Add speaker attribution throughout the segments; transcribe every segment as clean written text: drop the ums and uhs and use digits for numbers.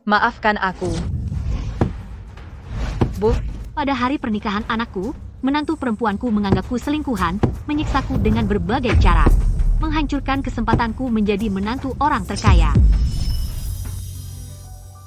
Speaker 1: maafkan aku. Bu,
Speaker 2: Pada hari pernikahan anakku, menantu perempuanku menganggapku selingkuhan, menyiksaku dengan berbagai cara, menghancurkan kesempatanku menjadi menantu orang terkaya.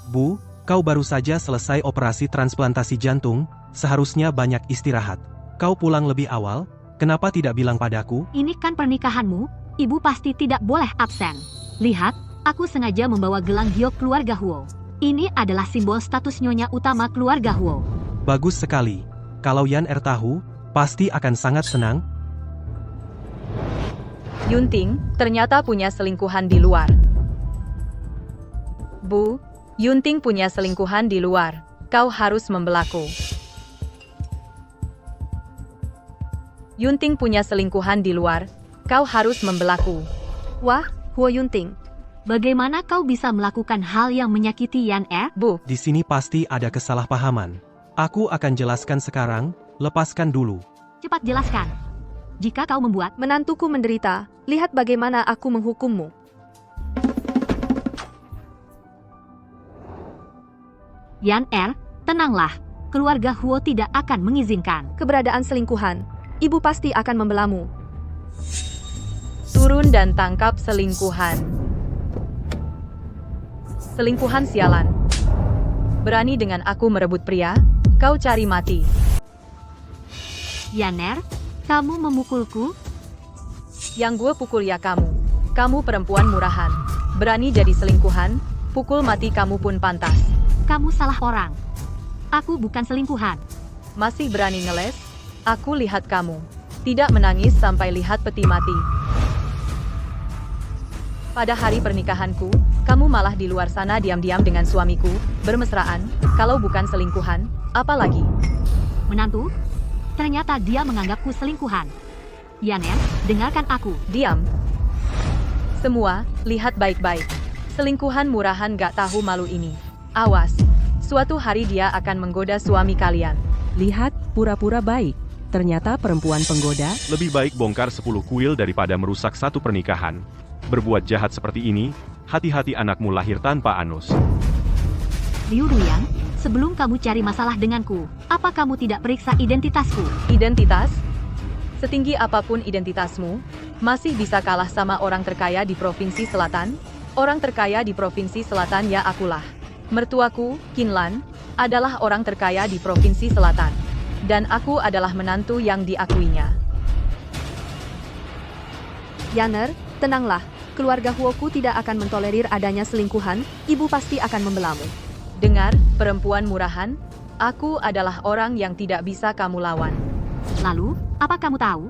Speaker 3: Bu, kau baru saja selesai operasi transplantasi jantung, seharusnya banyak istirahat. Kau pulang lebih awal, kenapa tidak bilang padaku?
Speaker 2: Ini kan pernikahanmu, ibu pasti tidak boleh absen. Lihat, aku sengaja membawa gelang giok keluarga Huo. Ini adalah simbol status nyonya utama keluarga Huo.
Speaker 3: Bagus sekali. Kalau Yan Er tahu, pasti akan sangat senang.
Speaker 1: Yunting ternyata punya selingkuhan di luar. Bu, Yunting punya selingkuhan di luar. Kau harus membelaku. Yunting punya selingkuhan di luar. Kau harus membelaku.
Speaker 2: Wah, Huo Yunting, bagaimana kau bisa melakukan hal yang menyakiti Yan Er?
Speaker 1: Bu,
Speaker 3: Di sini pasti ada kesalahpahaman. Aku akan jelaskan sekarang, lepaskan dulu.
Speaker 2: Cepat jelaskan. Jika kau membuat
Speaker 4: Menantuku menderita, lihat bagaimana aku menghukummu.
Speaker 2: Yan Er, tenanglah. Keluarga Huo tidak akan mengizinkan.
Speaker 4: Keberadaan selingkuhan, ibu pasti akan membelamu.
Speaker 1: turun dan tangkap selingkuhan. Selingkuhan sialan. Berani dengan aku merebut pria? Kau cari mati.
Speaker 2: Yan Er, kamu memukulku?
Speaker 1: Yang gue pukul ya kamu. Kamu perempuan murahan. Berani jadi selingkuhan, pukul mati kamu pun pantas.
Speaker 2: Kamu salah orang. Aku bukan selingkuhan.
Speaker 1: Masih berani ngeles? Aku lihat kamu. Tidak menangis sampai lihat peti mati. Pada hari pernikahanku, kamu malah di luar sana diam-diam dengan suamiku, bermesraan. Kalau bukan selingkuhan, apa lagi?
Speaker 2: Menantu? Ternyata dia menganggapku selingkuhan. Yan Er, dengarkan aku.
Speaker 1: Diam. Semua, lihat baik-baik. Selingkuhan murahan gak tahu malu ini. Awas, suatu hari dia akan menggoda suami kalian.
Speaker 5: Lihat, pura-pura baik. Ternyata perempuan penggoda.
Speaker 6: Lebih baik bongkar 10 kuil daripada merusak satu pernikahan. Berbuat jahat seperti ini, hati-hati anakmu lahir tanpa anus.
Speaker 2: Liu Ruyang, sebelum kamu cari masalah denganku, apa kamu tidak periksa identitasku?
Speaker 1: Identitas? Setinggi apapun identitasmu, masih bisa kalah sama orang terkaya di Provinsi Selatan? Orang terkaya di Provinsi Selatan ya akulah. Mertuaku, Kinlan, adalah orang terkaya di Provinsi Selatan. Dan aku adalah menantu yang diakuinya.
Speaker 4: Yan Er, tenanglah. Keluarga Huoku tidak akan mentolerir adanya selingkuhan, ibu pasti akan membelamu.
Speaker 1: Dengar, perempuan murahan, aku adalah orang yang tidak bisa kamu lawan.
Speaker 2: Lalu, apa kamu tahu?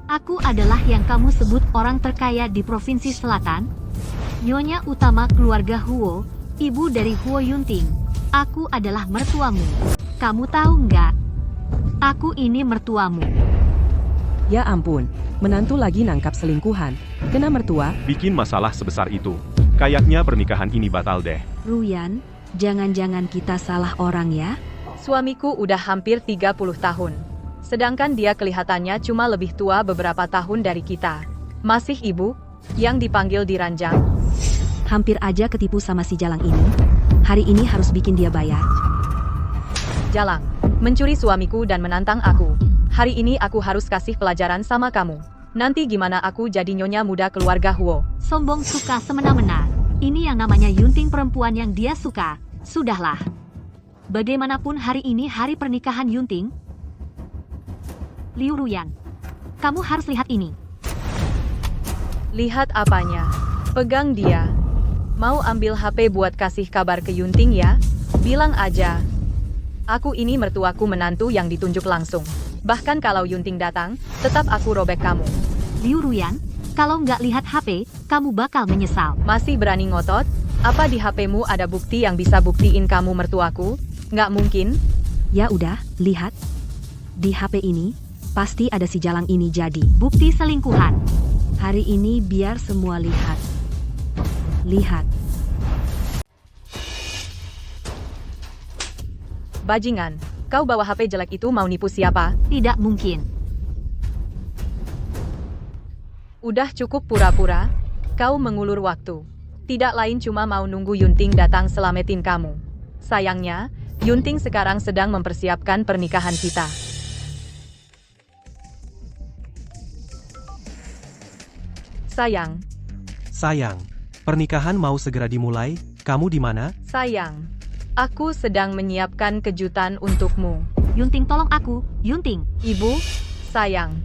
Speaker 2: Aku adalah yang kamu sebut orang terkaya di Provinsi Selatan. Nyonya utama keluarga Huo, ibu dari Huo Yunting. Aku adalah mertuamu. Kamu tahu nggak? Aku ini mertuamu.
Speaker 5: Ya ampun, menantu lagi nangkap selingkuhan. Kena mertua.
Speaker 6: Bikin masalah sebesar itu. Kayaknya pernikahan ini batal deh.
Speaker 4: Ruyan, jangan-jangan kita salah orang ya?
Speaker 1: Suamiku udah hampir 30 tahun. Sedangkan dia kelihatannya cuma lebih tua beberapa tahun dari kita. Masih ibu, yang dipanggil di ranjang.
Speaker 4: Hampir aja ketipu sama si Jalang ini. Hari ini harus bikin dia bayar.
Speaker 1: Jalang, mencuri suamiku dan menantang aku. Hari ini aku harus kasih pelajaran sama kamu. Nanti gimana aku jadi nyonya muda keluarga Huo.
Speaker 2: Sombong suka semena-mena. Ini yang namanya Yunting perempuan yang dia suka. Sudahlah. Bagaimanapun hari ini hari pernikahan Yunting. Liu Ruyan, kamu harus lihat ini.
Speaker 1: Lihat apanya? Pegang dia. Mau ambil HP buat kasih kabar ke Yunting ya? Bilang aja. Aku ini mertuaku menantu yang ditunjuk langsung. Bahkan kalau Yunting datang, tetap aku robek kamu.
Speaker 2: Liu Ruyan, kalau nggak lihat HP, kamu bakal menyesal.
Speaker 1: Masih berani ngotot? Apa di HP-mu ada bukti yang bisa buktiin kamu mertuaku? Nggak mungkin.
Speaker 4: Ya udah, lihat. Di HP ini, pasti ada si Jalang ini jadi.
Speaker 2: Bukti selingkuhan.
Speaker 4: Hari ini biar semua lihat. Lihat.
Speaker 1: Bajingan, kau bawa HP jelek itu mau nipu siapa?
Speaker 2: Tidak mungkin.
Speaker 1: Udah cukup pura-pura, kau mengulur waktu. Tidak lain cuma mau nunggu Yunting datang selamatin kamu. Sayangnya, Yunting sekarang sedang mempersiapkan pernikahan kita. Sayang,
Speaker 3: Sayang, pernikahan mau segera dimulai, kamu di mana?
Speaker 1: sayang. Aku sedang menyiapkan kejutan untukmu.
Speaker 2: Yunting, tolong aku, Yunting.
Speaker 1: Ibu, sayang.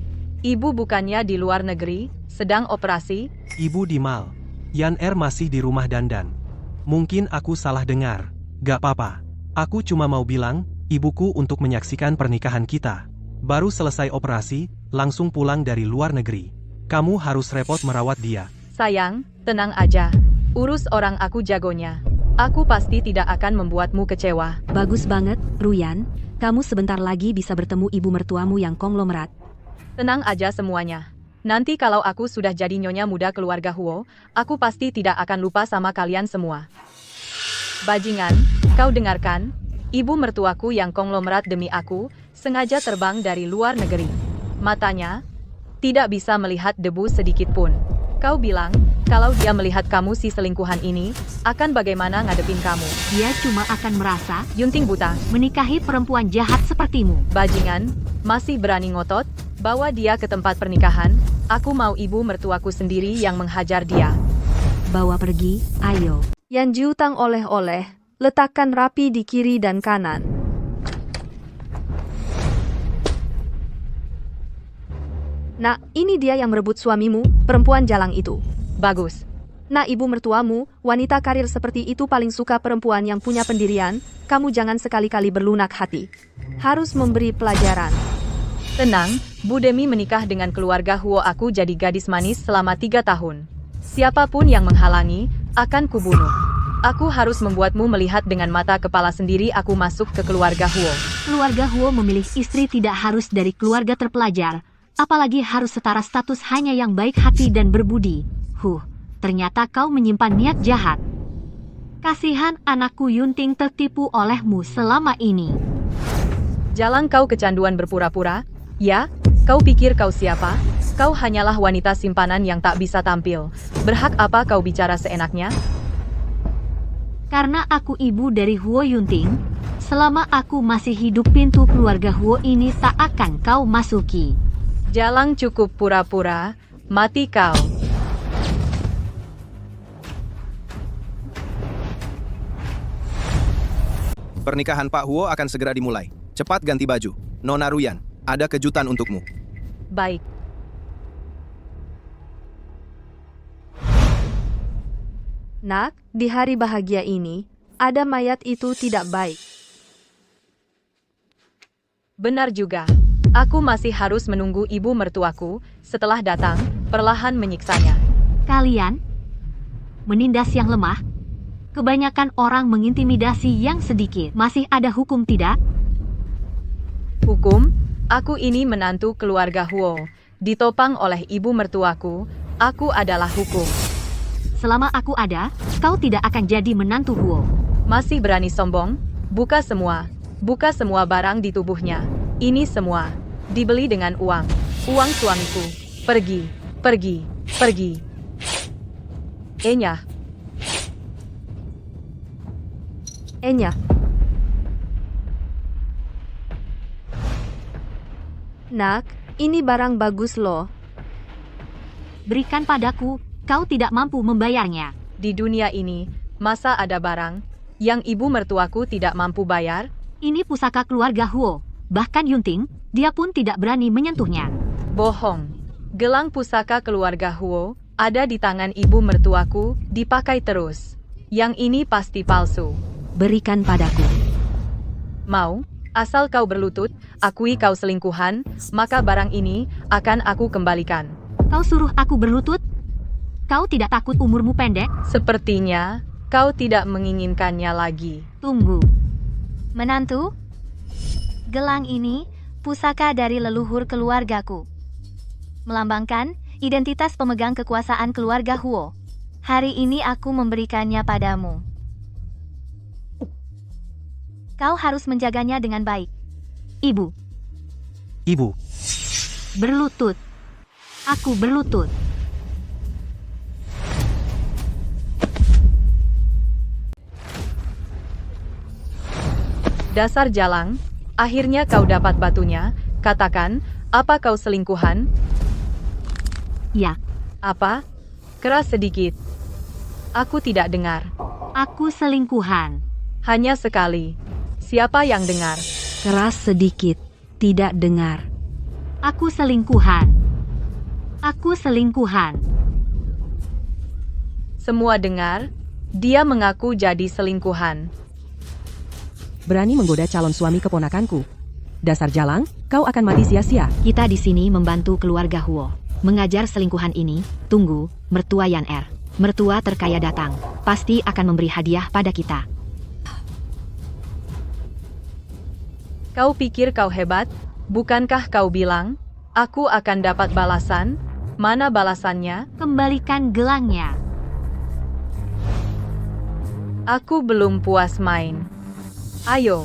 Speaker 1: Ibu bukannya di luar negeri, sedang operasi?
Speaker 3: Ibu di mal. Yan Er masih di rumah dandan. Mungkin aku salah dengar. Gak apa-apa. Aku cuma mau bilang, ibuku untuk menyaksikan pernikahan kita. Baru selesai operasi, langsung pulang dari luar negeri. Kamu harus repot merawat dia.
Speaker 1: Sayang, tenang aja. Urus orang aku jagonya. Aku pasti tidak akan membuatmu kecewa.
Speaker 4: Bagus banget, Ruyan. Kamu sebentar lagi bisa bertemu ibu mertuamu yang konglomerat.
Speaker 1: Tenang aja semuanya. Nanti kalau aku sudah jadi nyonya muda keluarga Huo, aku pasti tidak akan lupa sama kalian semua. Bajingan, kau dengarkan? Ibu mertuaku yang konglomerat demi aku, sengaja terbang dari luar negeri. Matanya tidak bisa melihat debu sedikit pun. Kau bilang, kalau dia melihat kamu si selingkuhan ini, akan bagaimana ngadepin kamu?
Speaker 2: Dia cuma akan merasa
Speaker 1: Yunting buta,
Speaker 2: menikahi perempuan jahat sepertimu.
Speaker 1: bajingan, masih berani ngotot, bawa dia ke tempat pernikahan, aku mau ibu mertuaku sendiri yang menghajar dia.
Speaker 4: Bawa pergi, ayo. Yan Jiutang oleh-oleh, letakkan rapi di kiri dan kanan. Nah, ini dia yang merebut suamimu, perempuan jalang itu.
Speaker 1: Bagus.
Speaker 4: Nah, ibu mertuamu, wanita karir seperti itu paling suka perempuan yang punya pendirian, kamu jangan sekali-kali berlunak hati. Harus memberi pelajaran.
Speaker 1: Tenang, Bu Demi menikah dengan keluarga Huo, aku jadi gadis manis selama 3 tahun. Siapapun yang menghalangi, akan kubunuh. Aku harus membuatmu melihat dengan mata kepala sendiri aku masuk ke keluarga Huo.
Speaker 2: Keluarga Huo memilih istri tidak harus dari keluarga terpelajar, apalagi harus setara status hanya yang baik hati dan berbudi. Ternyata kau menyimpan niat jahat. Kasihan anakku Yunting tertipu olehmu selama ini.
Speaker 1: Jalang kau kecanduan berpura-pura? Ya, kau pikir kau siapa? Kau hanyalah wanita simpanan yang tak bisa tampil. Berhak apa kau bicara seenaknya?
Speaker 2: Karena aku ibu dari Huo Yunting, selama aku masih hidup pintu keluarga Huo ini tak akan kau masuki.
Speaker 1: Jalang cukup pura-pura, mati kau.
Speaker 7: Pernikahan Pak Huo akan segera dimulai. Cepat ganti baju. Nona Ruyan, ada kejutan untukmu.
Speaker 1: Baik.
Speaker 4: Nak, di hari bahagia ini, ada mayat itu tidak baik.
Speaker 1: Benar juga. Aku masih harus menunggu ibu mertuaku, setelah datang, perlahan menyiksanya.
Speaker 2: Kalian menindas yang lemah. Kebanyakan orang mengintimidasi yang sedikit. Masih ada hukum tidak?
Speaker 1: Hukum? Aku ini menantu keluarga Huo. Ditopang oleh ibu mertuaku, aku adalah hukum.
Speaker 2: Selama aku ada, kau tidak akan jadi menantu Huo.
Speaker 1: Masih berani sombong? Buka semua. Buka semua barang di tubuhnya. Ini semua dibeli dengan uang. Uang suamiku. Pergi. Pergi. Pergi. Enya.
Speaker 4: Enya. Nak, ini barang bagus loh.
Speaker 2: Berikan padaku, kau tidak mampu membayarnya.
Speaker 1: Di dunia ini, masa ada barang yang ibu mertuaku tidak mampu bayar?
Speaker 2: Ini pusaka keluarga Huo. Bahkan Yunting, dia pun tidak berani menyentuhnya.
Speaker 1: Bohong. Gelang pusaka keluarga Huo ada di tangan ibu mertuaku, dipakai terus. Yang ini pasti palsu.
Speaker 4: Berikan padaku.
Speaker 1: Mau? Asal kau berlutut, akui kau selingkuhan, maka barang ini akan aku kembalikan.
Speaker 2: Kau suruh aku berlutut? Kau tidak takut umurmu pendek?
Speaker 1: Sepertinya kau tidak menginginkannya lagi.
Speaker 2: Tunggu. Menantu? Gelang ini pusaka dari leluhur keluargaku. Melambangkan identitas pemegang kekuasaan keluarga Huo. Hari ini aku memberikannya padamu. Kau harus menjaganya dengan baik. Ibu.
Speaker 3: Ibu,
Speaker 2: Berlutut. Aku berlutut.
Speaker 1: Dasar jalang, akhirnya kau dapat batunya. Katakan, apa kau selingkuhan?
Speaker 2: Ya,
Speaker 1: Apa? Keras sedikit. Aku tidak dengar.
Speaker 2: aku selingkuhan.
Speaker 1: Hanya sekali. Siapa yang dengar?
Speaker 4: Keras sedikit. Tidak dengar.
Speaker 2: Aku selingkuhan. Aku selingkuhan.
Speaker 1: Semua dengar? Dia mengaku jadi selingkuhan.
Speaker 5: Berani menggoda calon suami keponakanku. Dasar jalang, kau akan mati sia-sia.
Speaker 2: Kita di sini membantu keluarga Huo. Mengajar selingkuhan ini. Tunggu, mertua Yan Er. Mertua terkaya datang. Pasti akan memberi hadiah pada kita.
Speaker 1: Kau pikir kau hebat? Bukankah kau bilang, aku akan dapat balasan? Mana balasannya?
Speaker 2: Kembalikan gelangnya.
Speaker 1: Aku belum puas main. Ayo,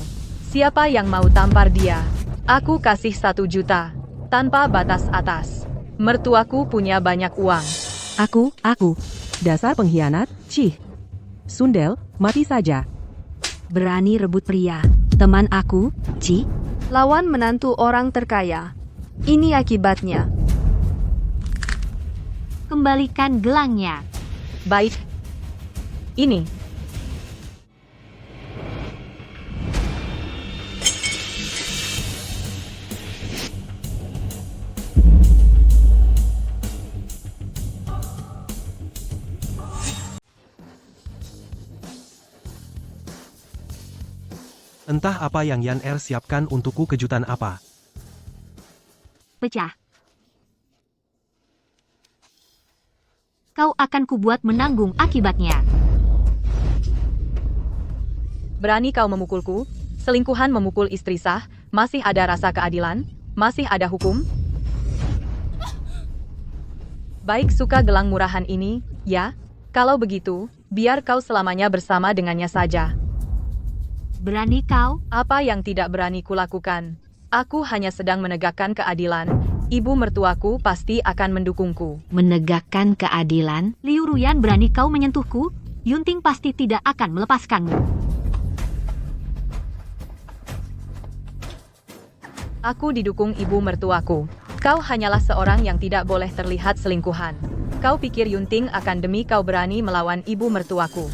Speaker 1: siapa yang mau tampar dia? Aku kasih 1 juta. Tanpa batas atas. Mertuaku punya banyak uang.
Speaker 5: Aku. Dasar pengkhianat, Cih. Sundel, mati saja.
Speaker 4: Berani rebut pria. Teman aku, Ci. Lawan menantu orang terkaya. Ini akibatnya.
Speaker 2: Kembalikan gelangnya.
Speaker 1: Baik. Ini.
Speaker 3: Entah apa yang Yan Er siapkan untukku, kejutan apa.
Speaker 2: Pecah. Kau akan kubuat menanggung akibatnya.
Speaker 1: Berani kau memukulku? Selingkuhan memukul istri sah? Masih ada rasa keadilan? Masih ada hukum? Baik, suka gelang murahan ini, ya? Kalau begitu, biar kau selamanya bersama dengannya saja.
Speaker 2: Berani kau?
Speaker 1: Apa yang tidak berani kulakukan? Aku hanya sedang menegakkan keadilan. Ibu mertuaku pasti akan mendukungku.
Speaker 2: Menegakkan keadilan? Liu Ruyan, berani kau menyentuhku? Yunting pasti tidak akan melepaskanmu.
Speaker 1: Aku didukung ibu mertuaku. Kau hanyalah seorang yang tidak boleh terlihat selingkuhan. Kau pikir Yunting akan demi kau berani melawan ibu mertuaku?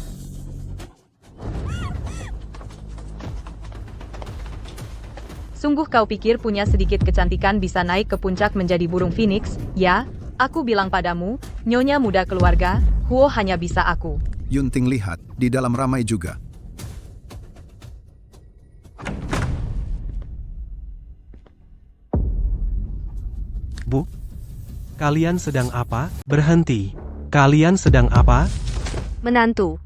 Speaker 1: Sungguh kau pikir punya sedikit kecantikan bisa naik ke puncak menjadi burung phoenix? Ya, aku bilang padamu, nyonya muda keluarga, Huo hanya bisa aku.
Speaker 8: Yunting lihat, di dalam ramai juga.
Speaker 3: Bu, kalian sedang apa? Berhenti. Kalian sedang apa?
Speaker 4: Menantu,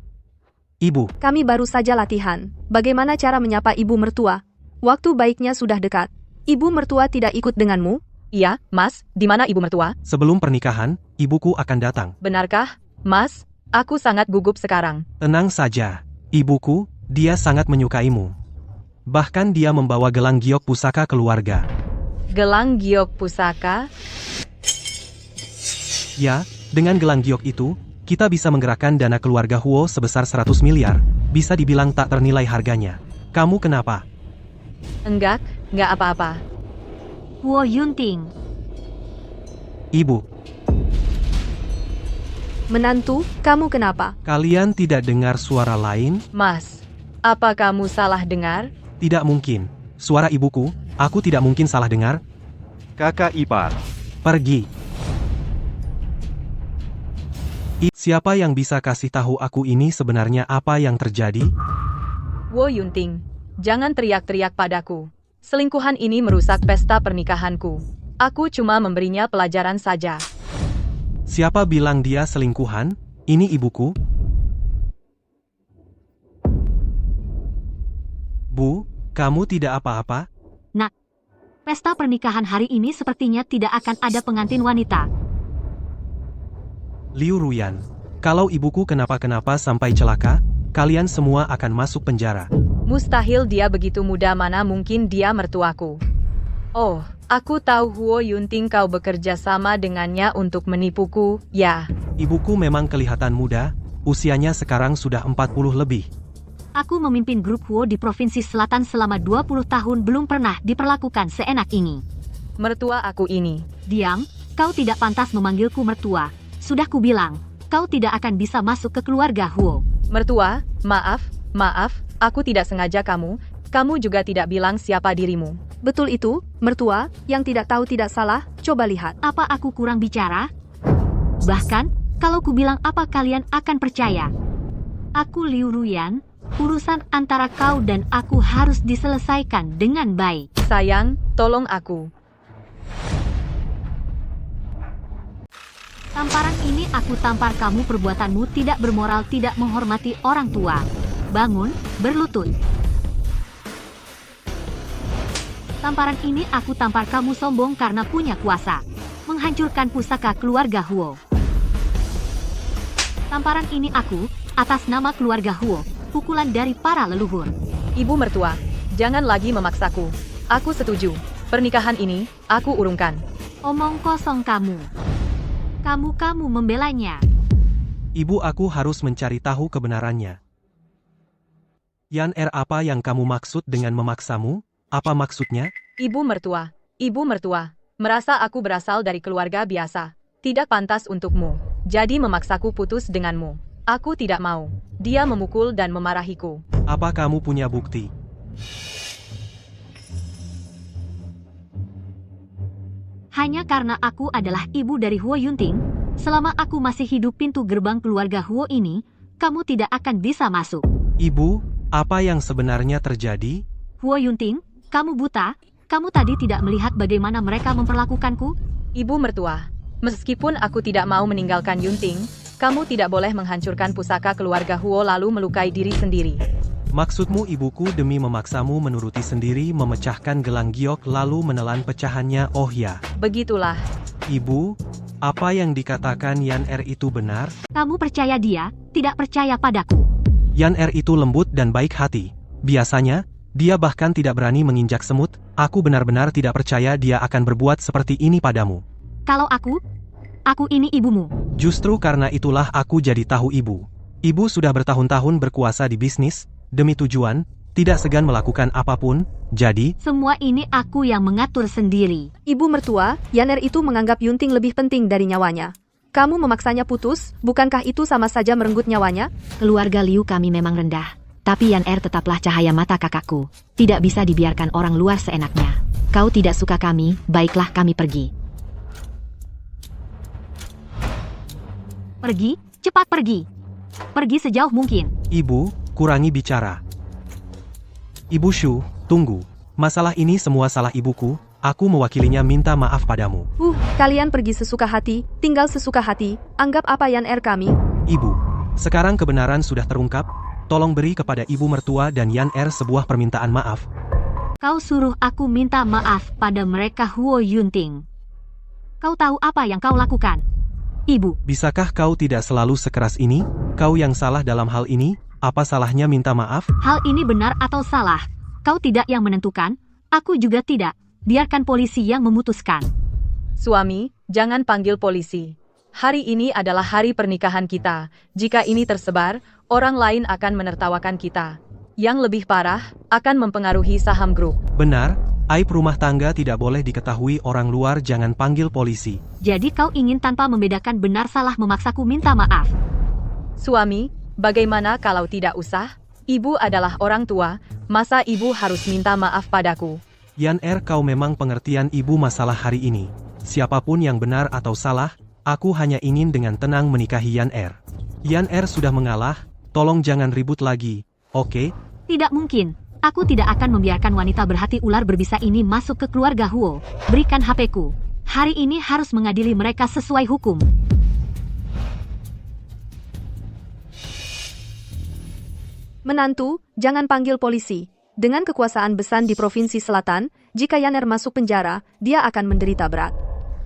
Speaker 3: Ibu,
Speaker 4: kami baru saja latihan. Bagaimana cara menyapa ibu mertua? Waktu baiknya sudah dekat. Ibu mertua tidak ikut denganmu?
Speaker 1: Iya, Mas, di mana ibu mertua?
Speaker 3: sebelum pernikahan, ibuku akan datang.
Speaker 1: Benarkah, Mas? Aku sangat gugup sekarang.
Speaker 3: Tenang saja. Ibuku, dia sangat menyukaimu. Bahkan dia membawa gelang giok pusaka keluarga.
Speaker 1: Gelang giok pusaka?
Speaker 3: Ya, dengan gelang giok itu, kita bisa menggerakkan dana keluarga Huo sebesar 100 miliar. Bisa dibilang tak ternilai harganya. Kamu kenapa?
Speaker 1: Enggak apa-apa.
Speaker 2: Huo Yunting.
Speaker 3: Ibu,
Speaker 4: Menantu, kamu kenapa?
Speaker 3: kalian tidak dengar suara lain?
Speaker 1: Mas, apa kamu salah dengar?
Speaker 3: Tidak mungkin. Suara ibuku, aku tidak mungkin salah dengar.
Speaker 6: Kakak ipar.
Speaker 3: Pergi. Siapa yang bisa kasih tahu aku ini sebenarnya apa yang terjadi?
Speaker 1: Wo Yunting, jangan teriak-teriak padaku. Selingkuhan ini merusak pesta pernikahanku. Aku cuma memberinya pelajaran saja.
Speaker 3: Siapa bilang dia selingkuhan? Ini ibuku. Bu, kamu tidak apa-apa?
Speaker 2: Nak, pesta pernikahan hari ini sepertinya tidak akan ada pengantin wanita.
Speaker 3: Liu Ruyan, kalau ibuku kenapa-kenapa sampai celaka, kalian semua akan masuk penjara.
Speaker 1: Mustahil dia begitu muda, mana mungkin dia mertuaku. Oh, aku tahu Huo Yunting, kau bekerja sama dengannya untuk menipuku, ya.
Speaker 3: Ibuku memang kelihatan muda, usianya sekarang sudah 40 lebih.
Speaker 2: Aku memimpin grup Huo di Provinsi Selatan selama 20 tahun belum pernah diperlakukan seenak ini.
Speaker 1: Mertua aku ini.
Speaker 2: Diam, kau tidak pantas memanggilku mertua. Sudah kubilang, kau tidak akan bisa masuk ke keluarga Huo.
Speaker 1: Mertua, maaf, aku tidak sengaja kamu juga tidak bilang siapa dirimu.
Speaker 4: Betul itu, mertua, yang tidak tahu tidak salah, coba lihat.
Speaker 2: Apa aku kurang bicara? Bahkan, kalau kubilang apa kalian akan percaya? Aku Liu Ruyan, urusan antara kau dan aku harus diselesaikan dengan baik.
Speaker 1: Sayang, tolong aku.
Speaker 2: Tamparan ini aku tampar kamu, perbuatanmu tidak bermoral, tidak menghormati orang tua. Bangun, berlutut. Tamparan ini aku tampar kamu sombong karena punya kuasa. Menghancurkan pusaka keluarga Huo. Tamparan ini aku, atas nama keluarga Huo, pukulan dari para leluhur.
Speaker 1: Ibu mertua, jangan lagi memaksaku. Aku setuju. Pernikahan ini, aku urungkan.
Speaker 2: Omong kosong kamu. Kamu membelanya.
Speaker 3: Ibu, aku harus mencari tahu kebenarannya. Yan apa yang kamu maksud dengan memaksamu? Apa maksudnya?
Speaker 1: Ibu mertua, merasa aku berasal dari keluarga biasa. Tidak pantas untukmu. Jadi memaksaku putus denganmu. Aku tidak mau. Dia memukul dan memarahiku.
Speaker 3: Apa kamu punya bukti?
Speaker 2: Hanya karena aku adalah ibu dari Huo Yunting, selama aku masih hidup pintu gerbang keluarga Huo ini, kamu tidak akan bisa masuk.
Speaker 3: Ibu, apa yang sebenarnya terjadi?
Speaker 2: Huo Yunting, kamu buta? Kamu tadi tidak melihat bagaimana mereka memperlakukanku?
Speaker 1: Ibu mertua, meskipun aku tidak mau meninggalkan Yunting, kamu tidak boleh menghancurkan pusaka keluarga Huo lalu melukai diri sendiri.
Speaker 3: Maksudmu ibuku demi memaksamu menuruti sendiri memecahkan gelang giok lalu menelan pecahannya? Oh ya.
Speaker 1: Begitulah.
Speaker 3: Ibu, apa yang dikatakan Yan itu benar?
Speaker 2: Kamu percaya dia, tidak percaya padaku.
Speaker 3: Yan itu lembut dan baik hati. Biasanya, dia bahkan tidak berani menginjak semut. Aku benar-benar tidak percaya dia akan berbuat seperti ini padamu.
Speaker 2: Kalau aku ini ibumu.
Speaker 3: Justru karena itulah aku jadi tahu ibu. Ibu sudah bertahun-tahun berkuasa di bisnis, demi tujuan, tidak segan melakukan apapun, jadi...
Speaker 2: Semua ini aku yang mengatur sendiri.
Speaker 4: Ibu mertua, Yan itu menganggap Yunting lebih penting dari nyawanya. Kamu memaksanya putus, bukankah itu sama saja merenggut nyawanya?
Speaker 2: Keluarga Liu kami memang rendah, tapi Yan tetaplah cahaya mata kakakku. Tidak bisa dibiarkan orang luar seenaknya. Kau tidak suka kami, baiklah kami pergi. Pergi, cepat pergi. Pergi sejauh mungkin.
Speaker 3: Ibu, kurangi bicara. Ibu Shu, tunggu. Masalah ini semua salah ibuku, aku mewakilinya minta maaf padamu.
Speaker 4: Kalian pergi sesuka hati, tinggal sesuka hati, anggap apa Yan kami.
Speaker 3: Ibu, sekarang kebenaran sudah terungkap, tolong beri kepada ibu mertua dan Yan sebuah permintaan maaf.
Speaker 2: Kau suruh aku minta maaf pada mereka Huo Yunting. Kau tahu apa yang kau lakukan? Ibu.
Speaker 3: Bisakah kau tidak selalu sekeras ini? Kau yang salah dalam hal ini, apa salahnya minta maaf?
Speaker 2: Hal ini benar atau salah? Kau tidak yang menentukan, aku juga tidak. Biarkan polisi yang memutuskan.
Speaker 1: Suami, jangan panggil polisi. Hari ini adalah hari pernikahan kita. Jika ini tersebar, orang lain akan menertawakan kita. Yang lebih parah, akan mempengaruhi saham grup.
Speaker 3: Benar. Aib rumah tangga tidak boleh diketahui orang luar, jangan panggil polisi.
Speaker 2: Jadi kau ingin tanpa membedakan benar salah memaksaku minta maaf?
Speaker 1: Suami, bagaimana kalau tidak usah? Ibu adalah orang tua, masa ibu harus minta maaf padaku?
Speaker 3: Yan kau memang pengertian ibu masalah hari ini. Siapapun yang benar atau salah, aku hanya ingin dengan tenang menikahi Yan Yan sudah mengalah, tolong jangan ribut lagi, oke?
Speaker 2: Tidak mungkin. Aku tidak akan membiarkan wanita berhati ular berbisa ini masuk ke keluarga Huo. Berikan HP-ku. Hari ini harus mengadili mereka sesuai hukum.
Speaker 4: Menantu, jangan panggil polisi. Dengan kekuasaan besan di Provinsi Selatan, jika Yan masuk penjara, dia akan menderita berat.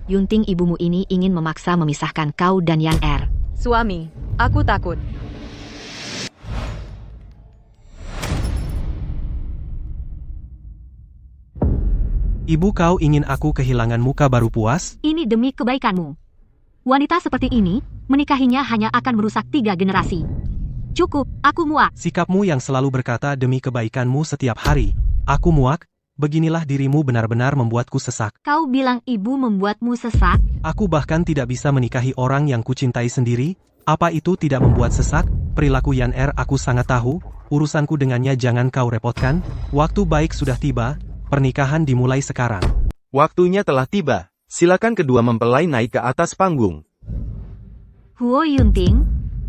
Speaker 2: Yunting, ibumu ini ingin memaksa memisahkan kau dan Yan
Speaker 1: Suami, aku takut.
Speaker 3: Ibu, kau ingin aku kehilangan muka baru puas?
Speaker 2: Ini demi kebaikanmu. Wanita seperti ini, menikahinya hanya akan merusak 3 generasi. Cukup, aku muak.
Speaker 3: Sikapmu yang selalu berkata demi kebaikanmu setiap hari. Aku muak, beginilah dirimu benar-benar membuatku sesak.
Speaker 2: Kau bilang ibu membuatmu sesak?
Speaker 3: Aku bahkan tidak bisa menikahi orang yang kucintai sendiri. Apa itu tidak membuat sesak? Perilaku Yan Er aku sangat tahu, urusanku dengannya jangan kau repotkan. Waktu baik sudah tiba, pernikahan dimulai sekarang.
Speaker 9: Waktunya telah tiba. Silakan kedua mempelai naik ke atas panggung.
Speaker 2: Huo Yunting,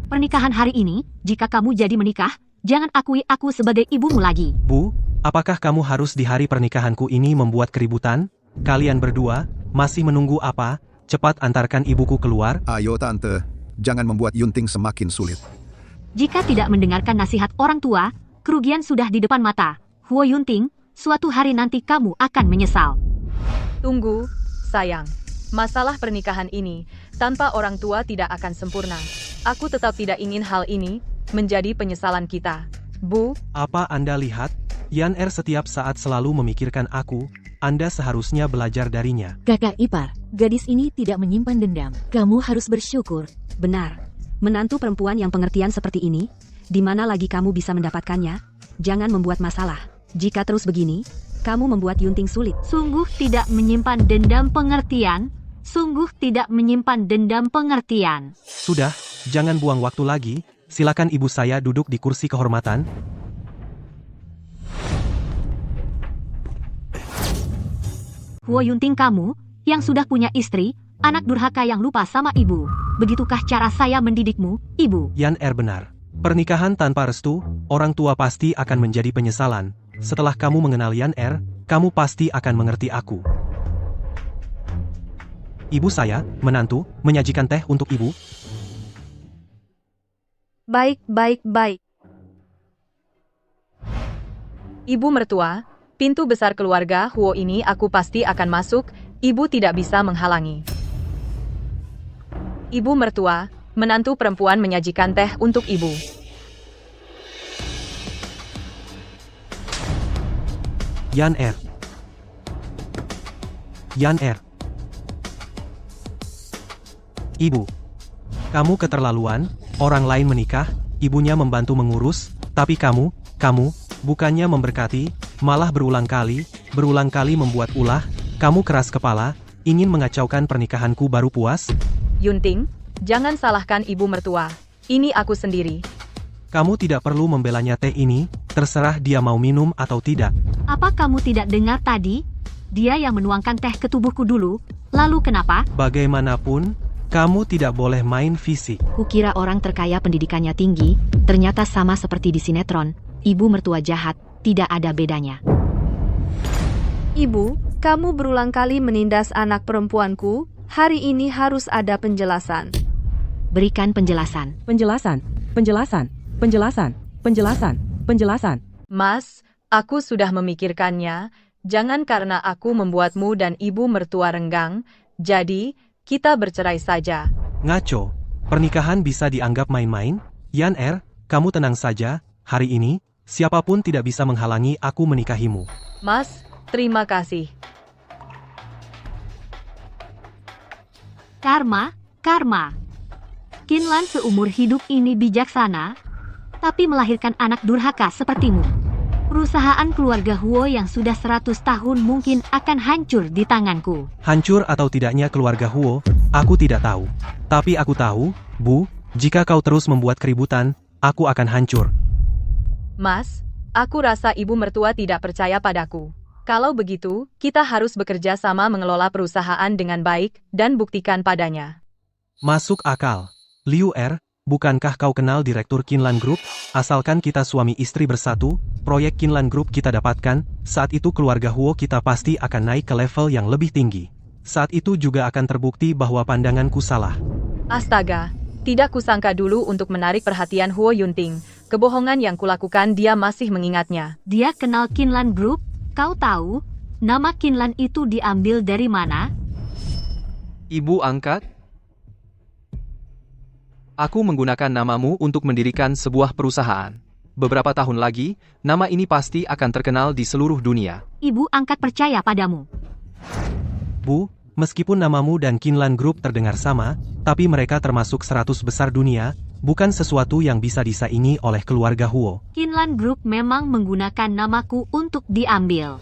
Speaker 2: pernikahan hari ini, jika kamu jadi menikah, jangan akui aku sebagai ibumu lagi.
Speaker 3: Bu, apakah kamu harus di hari pernikahanku ini membuat keributan? Kalian berdua, masih menunggu apa? Cepat antarkan ibuku keluar.
Speaker 8: Ayo tante, jangan membuat Yunting semakin sulit.
Speaker 2: Jika tidak mendengarkan nasihat orang tua, kerugian sudah di depan mata. Huo Yunting, suatu hari nanti kamu akan menyesal.
Speaker 1: Tunggu, sayang. Masalah pernikahan ini, tanpa orang tua tidak akan sempurna. Aku tetap tidak ingin hal ini menjadi penyesalan kita. Bu,
Speaker 3: Apa Anda lihat? Yan Er setiap saat selalu memikirkan aku. Anda seharusnya belajar darinya.
Speaker 10: Kakak ipar, gadis ini tidak menyimpan dendam. Kamu harus bersyukur.
Speaker 4: Benar. Menantu perempuan yang pengertian seperti ini, di mana lagi kamu bisa mendapatkannya? Jangan membuat masalah. Jika terus begini, kamu membuat Yunting sulit.
Speaker 2: Sungguh tidak menyimpan dendam pengertian. Sungguh tidak menyimpan dendam pengertian.
Speaker 3: Sudah, jangan buang waktu lagi. Silakan ibu saya duduk di kursi kehormatan.
Speaker 2: Huo Yunting kamu, yang sudah punya istri, anak durhaka yang lupa sama ibu. Begitukah cara saya mendidikmu, ibu?
Speaker 3: Yan Er benar. Pernikahan tanpa restu, orang tua pasti akan menjadi penyesalan. Setelah kamu mengenal Yan Er, kamu pasti akan mengerti aku. Ibu saya, menantu, menyajikan teh untuk ibu.
Speaker 4: Baik, baik, baik.
Speaker 1: ibu mertua, pintu besar keluarga Huo ini aku pasti akan masuk, ibu tidak bisa menghalangi. Ibu mertua, menantu perempuan menyajikan teh untuk ibu.
Speaker 3: Yan Er. Yan Er. Ibu. Kamu keterlaluan, orang lain menikah, ibunya membantu mengurus, tapi kamu, bukannya memberkati, malah berulang kali membuat ulah, kamu keras kepala, ingin mengacaukan pernikahanku baru puas?
Speaker 1: Yunting, jangan salahkan ibu mertua, ini aku sendiri.
Speaker 3: Kamu tidak perlu membelanya teh ini, terserah dia mau minum atau tidak.
Speaker 2: Apa kamu tidak dengar tadi? Dia yang menuangkan teh ke tubuhku dulu, lalu kenapa?
Speaker 3: Bagaimanapun, kamu tidak boleh main fisik.
Speaker 10: Kukira orang terkaya pendidikannya tinggi, ternyata sama seperti di sinetron, ibu mertua jahat, tidak ada bedanya.
Speaker 4: Ibu, kamu berulang kali menindas anak perempuanku, hari ini harus ada penjelasan.
Speaker 10: Berikan penjelasan.
Speaker 5: Penjelasan.
Speaker 1: Mas, aku sudah memikirkannya, jangan karena aku membuatmu dan ibu mertua renggang, jadi, kita bercerai saja.
Speaker 3: Ngaco, pernikahan bisa dianggap main-main? Yan Er, kamu tenang saja, hari ini, siapapun tidak bisa menghalangi aku menikahimu.
Speaker 1: Mas, terima kasih.
Speaker 2: Karma. Kinlan seumur hidup ini bijaksana, tapi melahirkan anak durhaka sepertimu. Perusahaan keluarga Huo yang sudah 100 tahun mungkin akan hancur di tanganku.
Speaker 3: Hancur atau tidaknya keluarga Huo, aku tidak tahu. Tapi aku tahu, Bu, jika kau terus membuat keributan, aku akan hancur.
Speaker 1: Mas, aku rasa ibu mertua tidak percaya padaku. Kalau begitu, kita harus bekerja sama mengelola perusahaan dengan baik, dan buktikan padanya.
Speaker 3: Masuk akal. Liu Er, bukankah kau kenal Direktur Kinlan Group? Asalkan kita suami istri bersatu, proyek Kinlan Group kita dapatkan, saat itu keluarga Huo kita pasti akan naik ke level yang lebih tinggi. Saat itu juga akan terbukti bahwa pandanganku salah.
Speaker 1: Astaga, tidak kusangka dulu untuk menarik perhatian Huo Yunting. Kebohongan yang kulakukan dia masih mengingatnya.
Speaker 2: Dia kenal Kinlan Group? Kau tahu, nama Kinlan itu diambil dari mana?
Speaker 11: Ibu angkat? Aku menggunakan namamu untuk mendirikan sebuah perusahaan. Beberapa tahun lagi, nama ini pasti akan terkenal di seluruh dunia.
Speaker 2: Ibu angkat percaya padamu.
Speaker 3: Bu, meskipun namamu dan Kinlan Group terdengar sama, tapi mereka termasuk 100 besar dunia, bukan sesuatu yang bisa disaingi oleh keluarga Huo.
Speaker 2: Kinlan Group memang menggunakan namaku untuk diambil.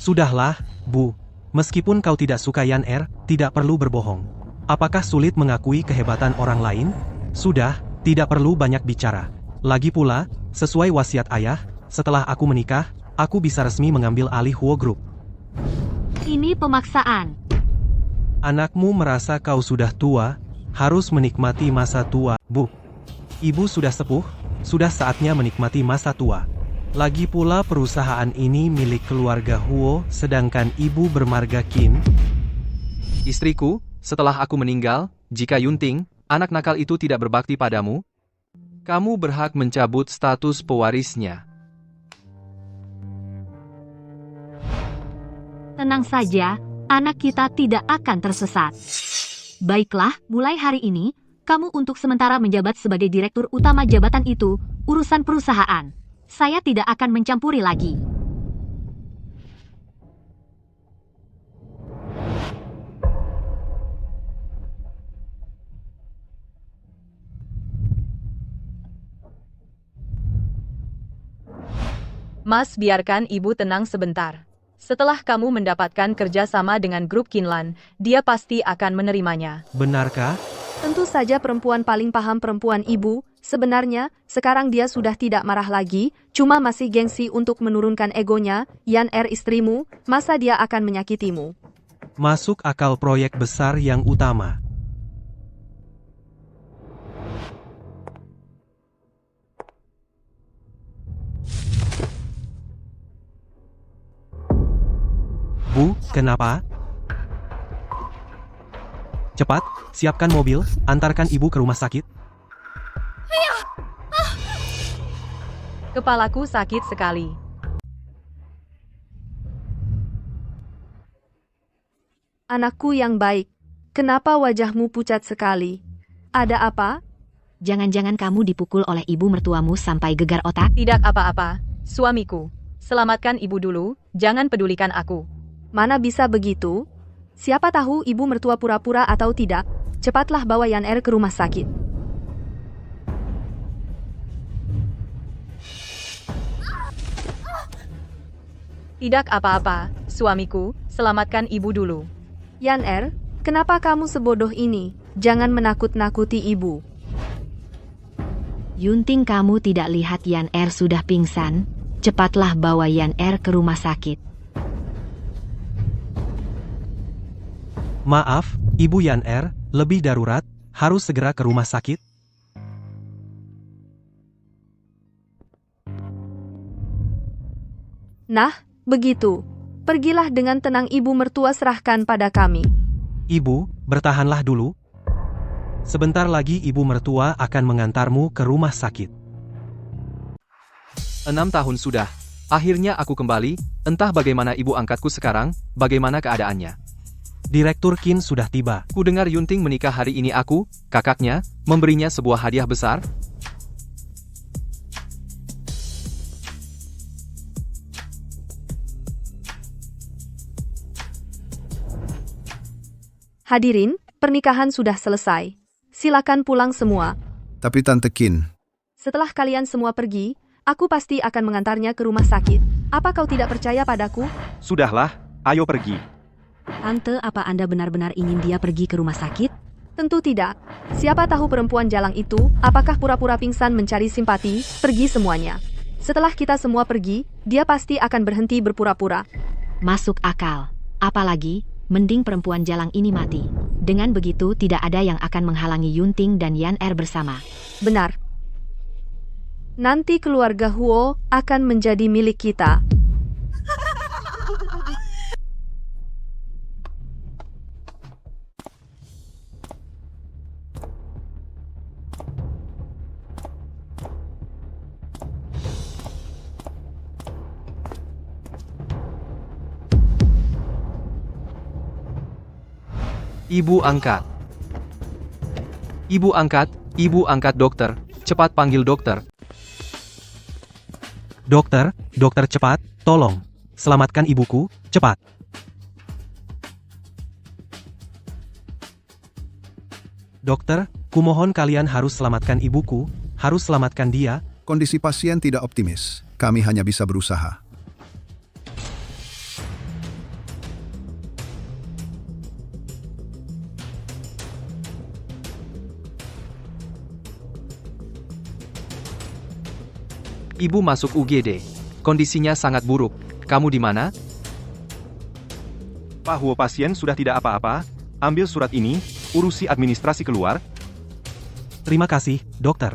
Speaker 3: Sudahlah, Bu. Meskipun kau tidak suka Yan Er, tidak perlu berbohong. Apakah sulit mengakui kehebatan orang lain? Sudah, tidak perlu banyak bicara. Lagi pula, sesuai wasiat ayah, setelah aku menikah, aku bisa resmi mengambil alih Huo Group.
Speaker 2: Ini pemaksaan.
Speaker 3: Anakmu merasa kau sudah tua, harus menikmati masa tua. Bu, ibu sudah sepuh, sudah saatnya menikmati masa tua. Lagi pula perusahaan ini milik keluarga Huo, sedangkan ibu bermarga Qin.
Speaker 11: Istriku, setelah aku meninggal, jika Yunting, anak nakal itu tidak berbakti padamu, kamu berhak mencabut status pewarisnya.
Speaker 2: Tenang saja, anak kita tidak akan tersesat. Baiklah, mulai hari ini, kamu untuk sementara menjabat sebagai direktur utama jabatan itu, urusan perusahaan. Saya tidak akan mencampuri lagi.
Speaker 1: Mas, biarkan ibu tenang sebentar. Setelah kamu mendapatkan kerja sama dengan grup Kinlan, dia pasti akan menerimanya.
Speaker 3: Benarkah?
Speaker 12: Tentu saja perempuan paling paham perempuan ibu. Sebenarnya, sekarang dia sudah tidak marah lagi, cuma masih gengsi untuk menurunkan egonya. Yan Er istrimu, masa dia akan menyakitimu?
Speaker 3: Masuk akal proyek besar yang utama. Bu, kenapa? Cepat, siapkan mobil, antarkan ibu ke rumah sakit.
Speaker 1: Kepalaku sakit sekali.
Speaker 12: Anakku yang baik, kenapa wajahmu pucat sekali? Ada apa?
Speaker 10: Jangan-jangan kamu dipukul oleh ibu mertuamu sampai gegar otak?
Speaker 1: Tidak apa-apa, suamiku. Selamatkan ibu dulu, jangan pedulikan aku.
Speaker 12: Mana bisa begitu? Siapa tahu ibu mertua pura-pura atau tidak? Cepatlah bawa Yan Er ke rumah sakit.
Speaker 1: Tidak apa-apa, suamiku, selamatkan ibu dulu.
Speaker 12: Yan Er, kenapa kamu sebodoh ini? Jangan menakut-nakuti ibu.
Speaker 10: Yunting, kamu tidak lihat Yan Er sudah pingsan? Cepatlah bawa Yan Er ke rumah sakit.
Speaker 3: Maaf, Ibu Yan Er, lebih darurat, harus segera ke rumah sakit.
Speaker 12: Nah, begitu. Pergilah dengan tenang, ibu mertua serahkan pada kami.
Speaker 3: Ibu, bertahanlah dulu. Sebentar lagi ibu mertua akan mengantarmu ke rumah sakit.
Speaker 11: 6 tahun sudah. Akhirnya aku kembali, entah bagaimana ibu angkatku sekarang, bagaimana keadaannya.
Speaker 3: Direktur Qin sudah tiba.
Speaker 11: Ku dengar Yunting menikah hari ini kakaknya, memberinya sebuah hadiah besar.
Speaker 12: Hadirin, pernikahan sudah selesai. Silakan pulang semua.
Speaker 8: Tapi Tante Qin,
Speaker 12: Setelah kalian semua pergi, aku pasti akan mengantarnya ke rumah sakit. Apa kau tidak percaya padaku?
Speaker 6: Sudahlah, ayo pergi.
Speaker 4: Tante, apa Anda benar-benar ingin dia pergi ke rumah sakit?
Speaker 12: Tentu tidak. Siapa tahu perempuan jalang itu, apakah pura-pura pingsan mencari simpati, pergi semuanya. Setelah kita semua pergi, dia pasti akan berhenti berpura-pura.
Speaker 10: Masuk akal. Apalagi, mending perempuan jalang ini mati. Dengan begitu tidak ada yang akan menghalangi Yunting dan Yan Er bersama.
Speaker 12: Benar. Nanti keluarga Huo akan menjadi milik kita.
Speaker 11: Ibu angkat. Ibu angkat dokter. Cepat panggil dokter.
Speaker 3: Dokter cepat, tolong. Selamatkan ibuku, cepat. Dokter, Kumohon kalian harus selamatkan ibuku, harus selamatkan dia.
Speaker 8: Kondisi pasien tidak optimis. Kami hanya bisa berusaha.
Speaker 11: Ibu masuk UGD. Kondisinya sangat buruk. Kamu di mana?
Speaker 6: Pak Huo, pasien sudah tidak apa-apa. Ambil surat ini, urusi administrasi keluar.
Speaker 3: Terima kasih, dokter.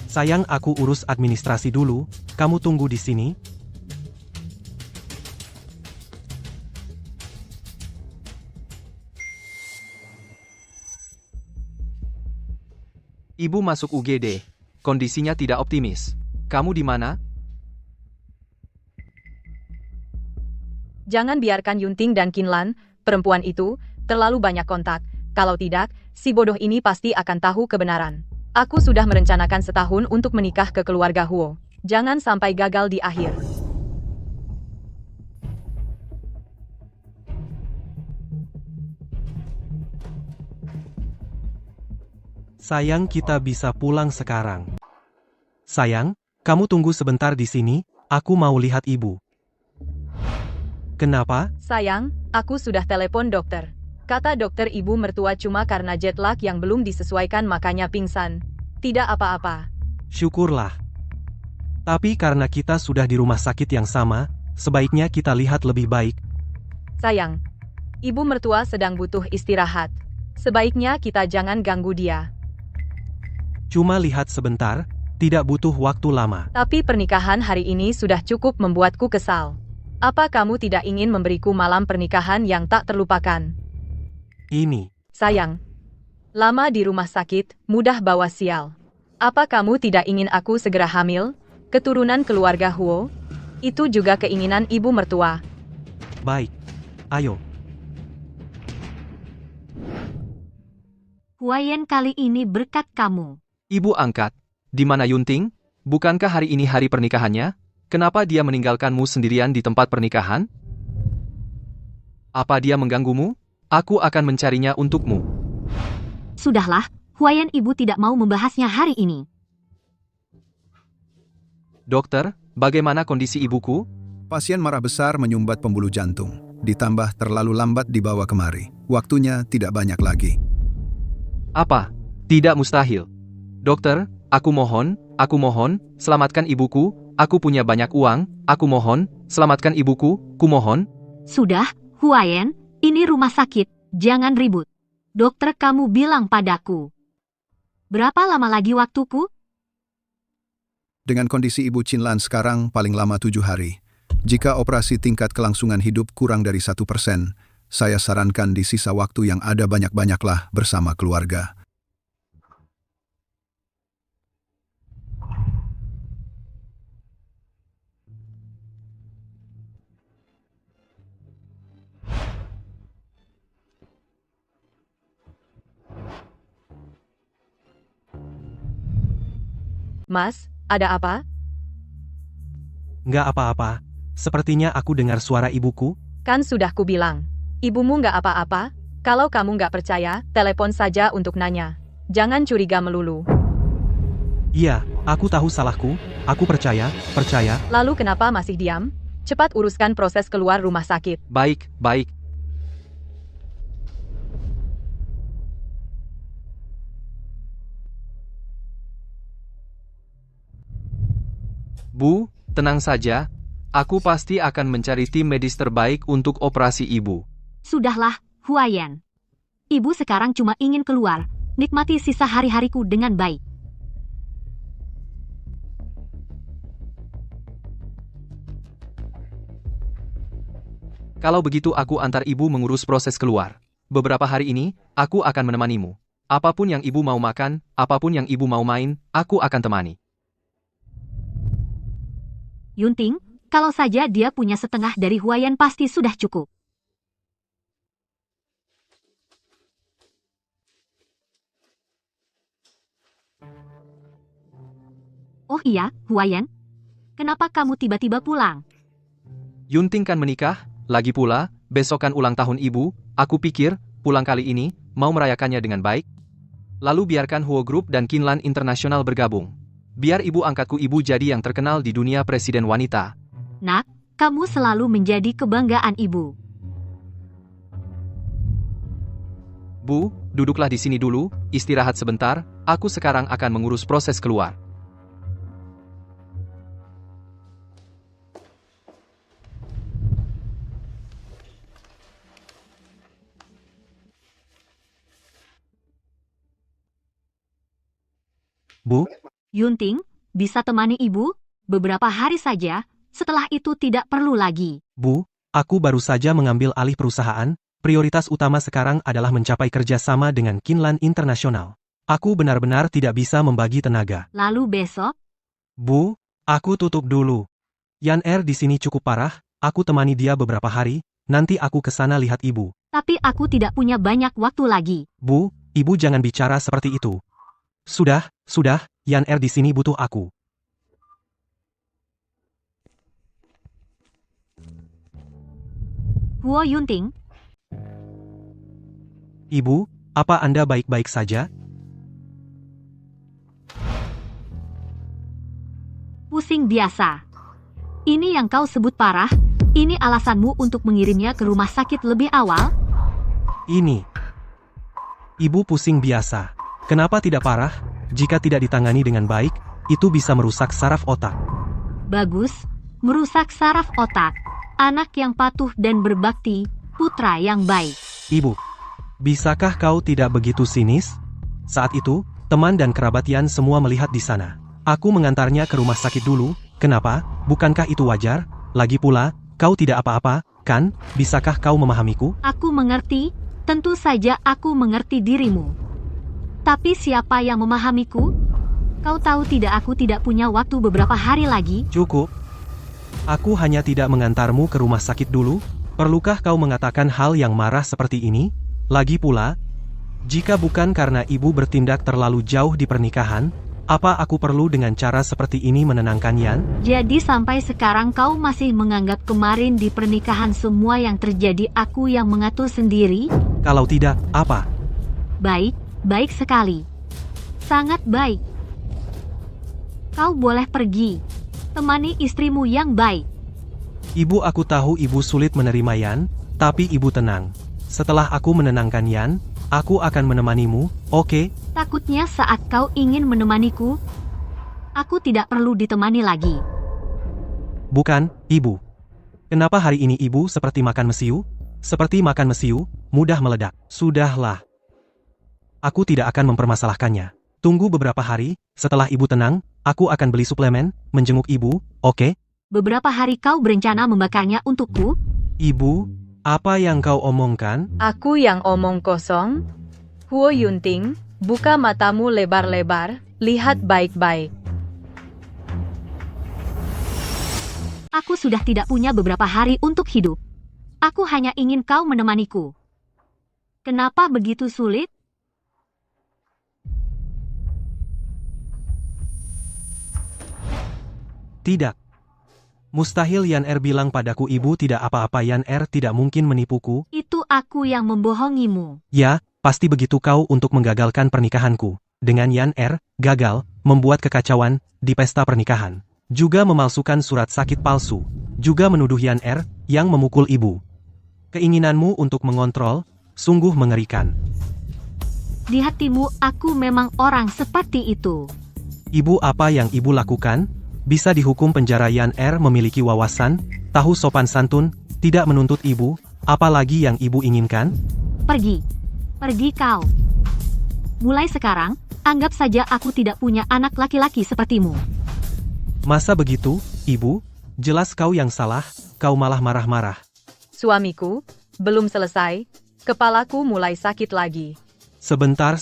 Speaker 3: Sayang, aku urus administrasi dulu. Kamu tunggu di sini.
Speaker 11: Ibu masuk UGD. Kondisinya tidak optimis. Kamu di mana?
Speaker 1: Jangan biarkan Yunting dan Qinlan, perempuan itu, terlalu banyak kontak. Kalau tidak, si bodoh ini pasti akan tahu kebenaran. Aku sudah merencanakan setahun untuk menikah ke keluarga Huo. Jangan sampai gagal di akhir.
Speaker 3: Sayang, kita bisa pulang sekarang. Sayang, kamu tunggu sebentar di sini, aku mau lihat ibu. Kenapa?
Speaker 1: Sayang, aku sudah telepon dokter. Kata dokter ibu mertua cuma karena jet lag yang belum disesuaikan makanya pingsan. Tidak apa-apa.
Speaker 3: Syukurlah. Tapi karena kita sudah di rumah sakit yang sama, sebaiknya kita lihat lebih baik.
Speaker 1: Sayang, ibu mertua sedang butuh istirahat. Sebaiknya kita jangan ganggu dia.
Speaker 3: Cuma lihat sebentar, tidak butuh waktu lama.
Speaker 1: Tapi pernikahan hari ini sudah cukup membuatku kesal. Apa kamu tidak ingin memberiku malam pernikahan yang tak terlupakan?
Speaker 3: Ini.
Speaker 1: Sayang, lama di rumah sakit, mudah bawa sial. Apa kamu tidak ingin aku segera hamil? Keturunan keluarga Huo? Itu juga keinginan ibu mertua.
Speaker 3: Baik. Ayo.
Speaker 2: Huayan kali ini berkat kamu.
Speaker 11: Ibu angkat. Di mana Yunting? Bukankah hari ini hari pernikahannya? Kenapa dia meninggalkanmu sendirian di tempat pernikahan? Apa dia mengganggumu? Aku akan mencarinya untukmu.
Speaker 2: Sudahlah, Huayan ibu tidak mau membahasnya hari ini.
Speaker 11: Dokter, bagaimana kondisi ibuku?
Speaker 8: Pasien marah besar menyumbat pembuluh jantung. Ditambah terlalu lambat dibawa kemari. Waktunya tidak banyak lagi.
Speaker 11: Apa? Tidak mustahil. Dokter, aku mohon, selamatkan ibuku. Aku punya banyak uang, aku mohon, selamatkan ibuku, kumohon.
Speaker 2: Sudah, Huayan, ini rumah sakit, jangan ribut. Dokter kamu bilang padaku. Berapa lama lagi waktuku?
Speaker 8: Dengan kondisi Ibu Qinlan sekarang paling lama 7 hari. Jika operasi tingkat kelangsungan hidup kurang dari 1%, saya sarankan di sisa waktu yang ada banyak-banyaklah bersama keluarga.
Speaker 1: Mas, ada apa?
Speaker 3: Nggak apa-apa. Sepertinya aku dengar suara ibuku.
Speaker 1: Kan sudah kubilang. Ibumu nggak apa-apa. Kalau kamu nggak percaya, telepon saja untuk nanya. Jangan curiga melulu.
Speaker 3: Iya, aku tahu salahku. Aku percaya.
Speaker 1: Lalu kenapa masih diam? Cepat uruskan proses keluar rumah sakit.
Speaker 11: Baik. Bu, tenang saja. Aku pasti akan mencari tim medis terbaik untuk operasi ibu.
Speaker 2: Sudahlah, Huayan. Ibu sekarang cuma ingin keluar, nikmati sisa hari-hariku dengan baik.
Speaker 11: Kalau begitu aku antar ibu mengurus proses keluar. Beberapa hari ini, aku akan menemanimu. Apapun yang ibu mau makan, apapun yang ibu mau main, aku akan temani.
Speaker 2: Yunting, kalau saja dia punya setengah dari Huayan pasti sudah cukup. Oh iya, Huayan. Kenapa kamu tiba-tiba pulang?
Speaker 11: Yunting kan menikah, lagi pula, besok kan ulang tahun ibu, aku pikir, pulang kali ini, mau merayakannya dengan baik. Lalu biarkan Huo Group dan Kinlan International bergabung. Biar ibu angkatku ibu jadi yang terkenal di dunia presiden wanita.
Speaker 2: Nak, kamu selalu menjadi kebanggaan ibu.
Speaker 11: Bu, duduklah di sini dulu, istirahat sebentar, aku sekarang akan mengurus proses keluar.
Speaker 3: Bu,
Speaker 2: Yunting, bisa temani ibu? Beberapa hari saja, setelah itu tidak perlu lagi.
Speaker 3: Bu, aku baru saja mengambil alih perusahaan, prioritas utama sekarang adalah mencapai kerjasama dengan Kinlan International. Aku benar-benar tidak bisa membagi tenaga.
Speaker 2: Lalu besok?
Speaker 3: Bu, aku tutup dulu. Yan di sini cukup parah, aku temani dia beberapa hari, nanti aku ke sana lihat ibu.
Speaker 2: Tapi aku tidak punya banyak waktu lagi.
Speaker 3: Bu, ibu jangan bicara seperti itu. Sudah, Yan di sini butuh aku.
Speaker 2: Huo Yunting,
Speaker 3: Ibu, apa Anda baik-baik saja?
Speaker 2: pusing biasa. Ini yang kau sebut parah? Ini alasanmu untuk mengirimnya ke rumah sakit lebih awal?
Speaker 3: Ini. Ibu pusing biasa. Kenapa tidak parah? Jika tidak ditangani dengan baik, itu bisa merusak saraf otak.
Speaker 2: Bagus, merusak saraf otak. Anak yang patuh dan berbakti, putra yang baik.
Speaker 3: Ibu, bisakah kau tidak begitu sinis? Saat itu, teman dan kerabat Yan semua melihat di sana. Aku mengantarnya ke rumah sakit dulu. Kenapa? Bukankah itu wajar? Lagi pula, kau tidak apa-apa, kan? Bisakah kau memahamiku?
Speaker 2: Aku mengerti, tentu saja aku mengerti dirimu. Tapi siapa yang memahamiku? Kau tahu tidak, aku tidak punya waktu beberapa hari lagi.
Speaker 3: Cukup. Aku hanya tidak mengantarmu ke rumah sakit dulu. Perlukah kau mengatakan hal yang marah seperti ini? Lagi pula, jika bukan karena ibu bertindak terlalu jauh di pernikahan, apa aku perlu dengan cara seperti ini menenangkan Yan?
Speaker 2: Jadi sampai sekarang kau masih menganggap kemarin di pernikahan semua yang terjadi aku yang mengatur sendiri?
Speaker 3: Kalau tidak, apa?
Speaker 2: Baik, baik sekali. Sangat baik. Kau boleh pergi. Temani istrimu yang baik.
Speaker 3: Ibu, aku tahu ibu sulit menerima Yan, tapi ibu tenang. Setelah aku menenangkan Yan, aku akan menemanimu, oke?
Speaker 2: Takutnya saat kau ingin menemaniku, aku tidak perlu ditemani lagi.
Speaker 3: Bukan, ibu. Kenapa hari ini ibu seperti makan mesiu? Seperti makan mesiu, mudah meledak. Sudahlah. Aku tidak akan mempermasalahkannya. Tunggu beberapa hari, setelah ibu tenang, aku akan beli suplemen, menjenguk ibu, oke?
Speaker 2: Beberapa hari kau berencana membakarnya untukku?
Speaker 3: Ibu, apa yang kau omongkan?
Speaker 1: Aku yang omong kosong. Huo Yunting, buka matamu lebar-lebar, lihat baik-baik.
Speaker 2: Aku sudah tidak punya beberapa hari untuk hidup. Aku hanya ingin kau menemaniku. Kenapa begitu sulit?
Speaker 3: Tidak. Mustahil Yan bilang padaku ibu tidak apa-apa. Yan tidak mungkin menipuku.
Speaker 2: Itu aku yang membohongimu.
Speaker 3: Ya, pasti begitu kau untuk menggagalkan pernikahanku. Dengan Yan gagal, membuat kekacauan di pesta pernikahan. Juga memalsukan surat sakit palsu. Juga menuduh Yan yang memukul ibu. Keinginanmu untuk mengontrol, sungguh mengerikan.
Speaker 2: Di hatimu aku memang orang seperti itu.
Speaker 3: Ibu, apa yang ibu lakukan? Bisa dihukum penjara. Yan memiliki wawasan, tahu sopan santun, tidak menuntut ibu, apalagi yang ibu inginkan?
Speaker 2: Pergi. Pergi kau. Mulai sekarang, anggap saja aku tidak punya anak laki-laki sepertimu.
Speaker 3: Masa begitu, ibu? Jelas kau yang salah, kau malah marah-marah.
Speaker 1: Suamiku, belum selesai, kepalaku mulai sakit lagi.
Speaker 3: Sebentar.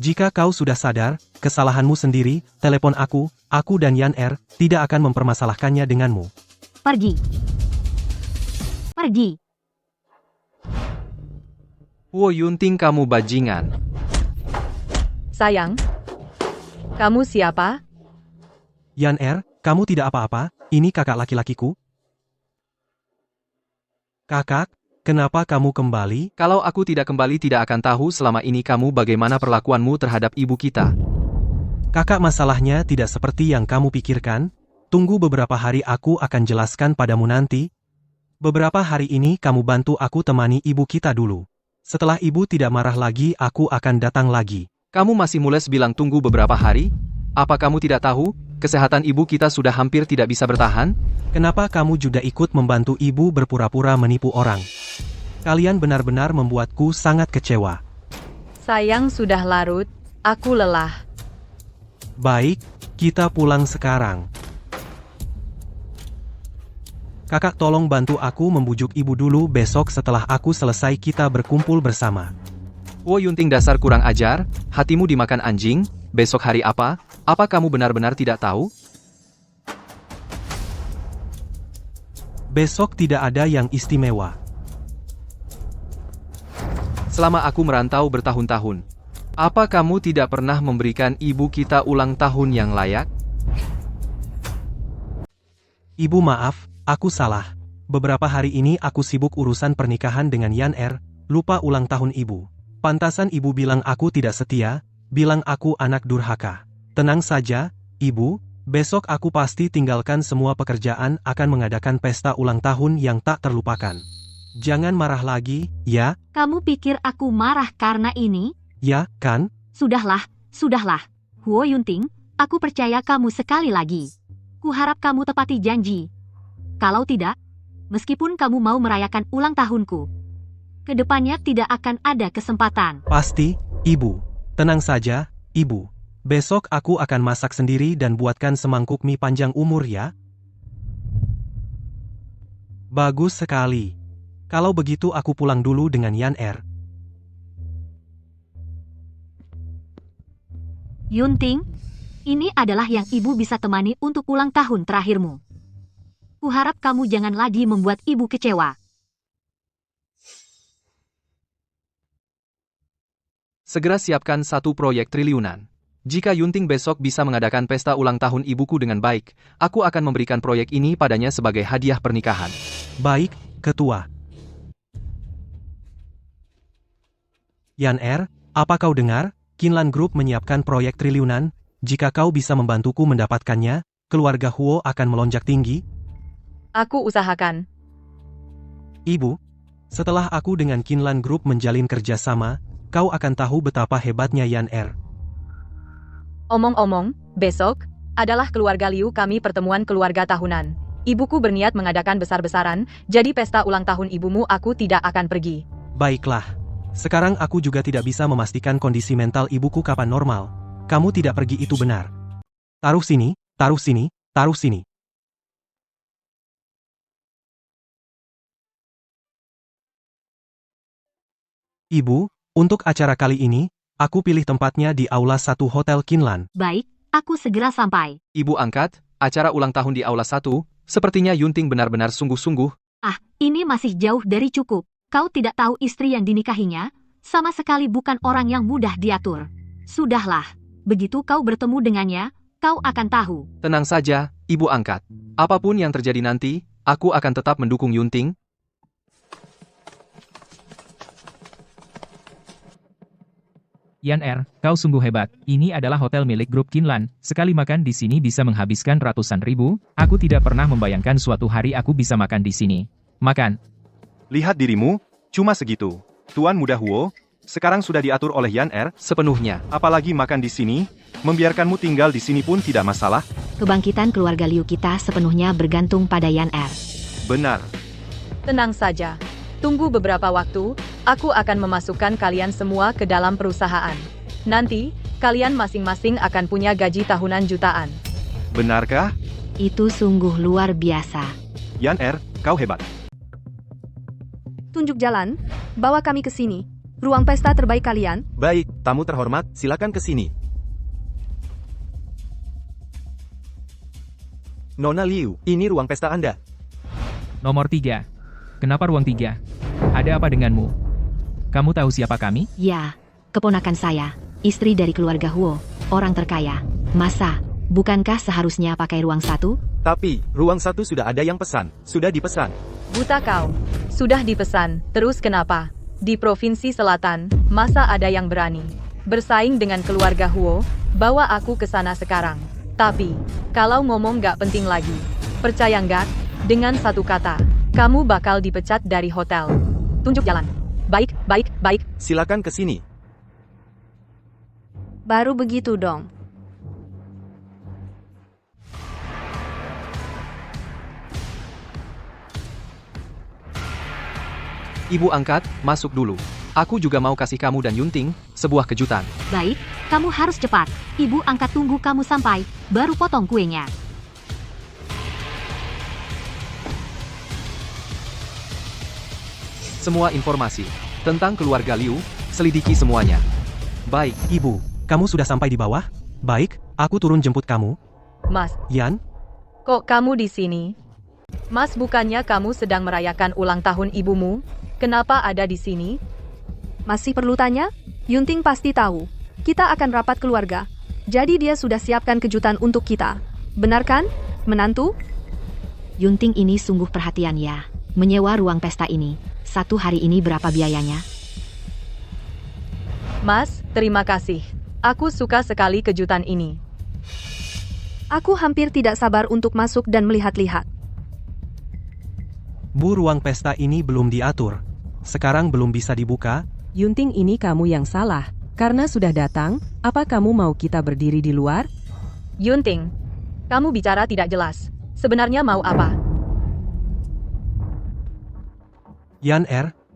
Speaker 3: Jika kau sudah sadar, kesalahanmu sendiri, telepon aku dan Yan tidak akan mempermasalahkannya denganmu.
Speaker 2: Pergi. Pergi.
Speaker 11: Huo Yunting, kamu bajingan.
Speaker 1: Sayang, kamu siapa?
Speaker 3: Yan kamu tidak apa-apa, ini kakak laki-lakiku. Kakak, kenapa kamu kembali?
Speaker 11: Kalau aku tidak kembali tidak akan tahu selama ini kamu bagaimana perlakuanmu terhadap ibu kita.
Speaker 3: Kakak, masalahnya tidak seperti yang kamu pikirkan. Tunggu beberapa hari, aku akan jelaskan padamu nanti. Beberapa hari ini kamu bantu aku temani ibu kita dulu. Setelah ibu tidak marah lagi, aku akan datang lagi.
Speaker 11: Kamu masih mules bilang tunggu beberapa hari? Apa kamu tidak tahu, kesehatan ibu kita sudah hampir tidak bisa bertahan?
Speaker 3: Kenapa kamu juga ikut membantu ibu berpura-pura menipu orang? Kalian benar-benar membuatku sangat kecewa.
Speaker 1: Sayang, sudah larut, aku lelah.
Speaker 3: Baik, kita pulang sekarang. Kakak, tolong bantu aku membujuk ibu dulu. Besok setelah aku selesai kita berkumpul bersama.
Speaker 11: Huo Yunting, dasar kurang ajar, hatimu dimakan anjing. Besok hari apa? Apa kamu benar-benar tidak tahu?
Speaker 3: Besok tidak ada yang istimewa.
Speaker 11: Selama aku merantau bertahun-tahun, apa kamu tidak pernah memberikan ibu kita ulang tahun yang layak?
Speaker 3: Ibu, maaf, aku salah. Beberapa hari ini aku sibuk urusan pernikahan dengan Yan Er, lupa ulang tahun ibu. Pantasan ibu bilang aku tidak setia, bilang aku anak durhaka. Tenang saja, ibu, besok aku pasti tinggalkan semua pekerjaan, akan mengadakan pesta ulang tahun yang tak terlupakan. Jangan marah lagi, ya?
Speaker 2: Kamu pikir aku marah karena ini?
Speaker 3: Ya, kan?
Speaker 2: Sudahlah, sudahlah. Huo Yunting, aku percaya kamu sekali lagi. Kuharap kamu tepati janji. Kalau tidak, meskipun kamu mau merayakan ulang tahunku, kedepannya tidak akan ada kesempatan.
Speaker 3: Pasti, ibu. Tenang saja, ibu. Besok aku akan masak sendiri dan buatkan semangkuk mie panjang umur, ya? Bagus sekali. Kalau begitu aku pulang dulu dengan Yan Er.
Speaker 2: Yunting, ini adalah yang ibu bisa temani untuk ulang tahun terakhirmu. Kuharap kamu jangan lagi membuat ibu kecewa.
Speaker 11: Segera siapkan satu proyek triliunan. Jika Yunting besok bisa mengadakan pesta ulang tahun ibuku dengan baik, aku akan memberikan proyek ini padanya sebagai hadiah pernikahan.
Speaker 3: Baik, Ketua. Yan Er, apa kau dengar? Kinlan Group menyiapkan proyek triliunan. Jika kau bisa membantuku mendapatkannya, keluarga Huo akan melonjak tinggi.
Speaker 1: Aku usahakan.
Speaker 3: Ibu, setelah aku dengan Kinlan Group menjalin kerjasama, kau akan tahu betapa hebatnya Yan Er.
Speaker 1: Omong-omong, besok adalah keluarga Liu kami pertemuan keluarga tahunan. Ibuku berniat mengadakan besar-besaran, jadi pesta ulang tahun ibumu aku tidak akan pergi.
Speaker 3: Baiklah. Sekarang aku juga tidak bisa memastikan kondisi mental ibuku kapan normal. Kamu tidak pergi itu benar. Taruh sini, taruh sini, taruh sini. Ibu, untuk acara kali ini, aku pilih tempatnya di Aula 1 Hotel Kinlan.
Speaker 2: Baik, aku segera sampai.
Speaker 11: Ibu angkat, acara ulang tahun di Aula 1, sepertinya Yunting benar-benar sungguh-sungguh.
Speaker 2: Ah, ini masih jauh dari cukup. Kau tidak tahu istri yang dinikahinya? Sama sekali bukan orang yang mudah diatur. Sudahlah, begitu kau bertemu dengannya, kau akan tahu.
Speaker 11: Tenang saja, ibu angkat. Apapun yang terjadi nanti, aku akan tetap mendukung Yunting.
Speaker 13: Yan Er, kau sungguh hebat. Ini adalah hotel milik grup Kinlan. Sekali makan di sini bisa menghabiskan ratusan ribu. Aku tidak pernah membayangkan suatu hari aku bisa makan di sini. Makan.
Speaker 6: Lihat dirimu, cuma segitu. Tuan Muda Huo, sekarang sudah diatur oleh Yan Er
Speaker 11: sepenuhnya.
Speaker 6: Apalagi makan di sini, membiarkanmu tinggal di sini pun tidak masalah.
Speaker 10: Kebangkitan keluarga Liu kita sepenuhnya bergantung pada Yan Er.
Speaker 6: Benar.
Speaker 1: Tenang saja. Tunggu beberapa waktu, aku akan memasukkan kalian semua ke dalam perusahaan. Nanti, kalian masing-masing akan punya gaji tahunan jutaan.
Speaker 6: Benarkah?
Speaker 10: Itu sungguh luar biasa.
Speaker 6: Yan Er, kau hebat.
Speaker 12: Tunjuk jalan, bawa kami ke sini. Ruang pesta terbaik kalian.
Speaker 9: Baik, tamu terhormat, silakan ke sini. Nona Liu, ini ruang pesta Anda.
Speaker 13: Nomor 3. Kenapa ruang 3? Ada apa denganmu? Kamu tahu siapa kami?
Speaker 10: Ya, keponakan saya, istri dari keluarga Huo, orang terkaya. Masa, bukankah seharusnya pakai ruang 1?
Speaker 9: Tapi, ruang 1 sudah ada yang pesan, sudah dipesan.
Speaker 1: Buta kau. Sudah dipesan, terus kenapa? Di Provinsi Selatan, masa ada yang berani bersaing dengan keluarga Huo? Bawa aku ke sana sekarang. Tapi, kalau ngomong gak penting lagi, percaya nggak? Dengan satu kata, kamu bakal dipecat dari hotel. Tunjuk jalan. Baik, baik, baik.
Speaker 9: Silakan ke sini.
Speaker 12: Baru begitu dong.
Speaker 11: Ibu angkat, masuk dulu. Aku juga mau kasih kamu dan Yunting sebuah kejutan.
Speaker 2: Baik, kamu harus cepat. Ibu angkat tunggu kamu sampai, baru potong kuenya.
Speaker 11: Semua informasi tentang keluarga Liu, selidiki semuanya.
Speaker 3: Baik, Ibu. Kamu sudah sampai di bawah? Baik, aku turun jemput kamu.
Speaker 1: Mas,
Speaker 3: Yan,
Speaker 1: kok kamu di sini? Mas, bukannya kamu sedang merayakan ulang tahun ibumu? Kenapa ada di sini?
Speaker 12: Masih perlu tanya? Yunting pasti tahu. Kita akan rapat keluarga. Jadi dia sudah siapkan kejutan untuk kita. Benar kan, menantu?
Speaker 10: Yunting ini sungguh perhatian ya. Menyewa ruang pesta ini. 1 hari ini berapa biayanya?
Speaker 1: Mas, terima kasih. Aku suka sekali kejutan ini.
Speaker 12: Aku hampir tidak sabar untuk masuk dan melihat-lihat.
Speaker 3: Bu, ruang pesta ini belum diatur. Sekarang belum bisa dibuka.
Speaker 5: Yunting, ini kamu yang salah. Karena sudah datang, apa kamu mau kita berdiri di luar?
Speaker 1: Yunting, kamu bicara tidak jelas. Sebenarnya mau apa?
Speaker 3: Yan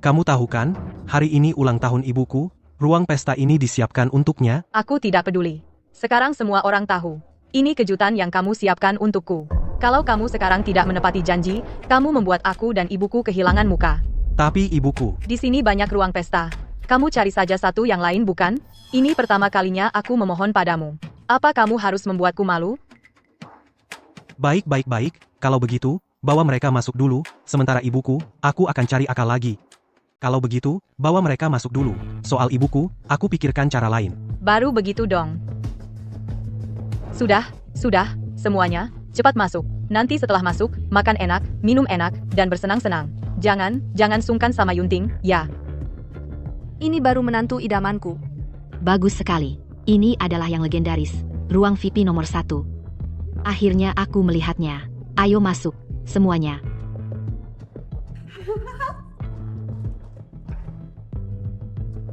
Speaker 3: kamu tahu kan, hari ini ulang tahun ibuku, ruang pesta ini disiapkan untuknya.
Speaker 1: Aku tidak peduli. Sekarang semua orang tahu. Ini kejutan yang kamu siapkan untukku. Kalau kamu sekarang tidak menepati janji, kamu membuat aku dan ibuku kehilangan muka.
Speaker 3: Tapi ibuku,
Speaker 1: Di sini banyak ruang pesta. Kamu cari saja satu yang lain bukan? Ini pertama kalinya aku memohon padamu. Apa kamu harus membuatku malu?
Speaker 3: baik, kalau begitu, bawa mereka masuk dulu, sementara ibuku, aku akan cari akal lagi. Kalau begitu, bawa mereka masuk dulu. Soal ibuku, aku pikirkan cara lain.
Speaker 1: Baru begitu dong. Sudah, semuanya, cepat masuk. Nanti setelah masuk, makan enak, minum enak, dan bersenang-senang. Jangan sungkan sama Yunting, ya.
Speaker 12: Ini baru menantu idamanku.
Speaker 10: Bagus sekali. Ini adalah yang legendaris. Ruang VIP nomor 1. Akhirnya aku melihatnya. Ayo masuk, semuanya.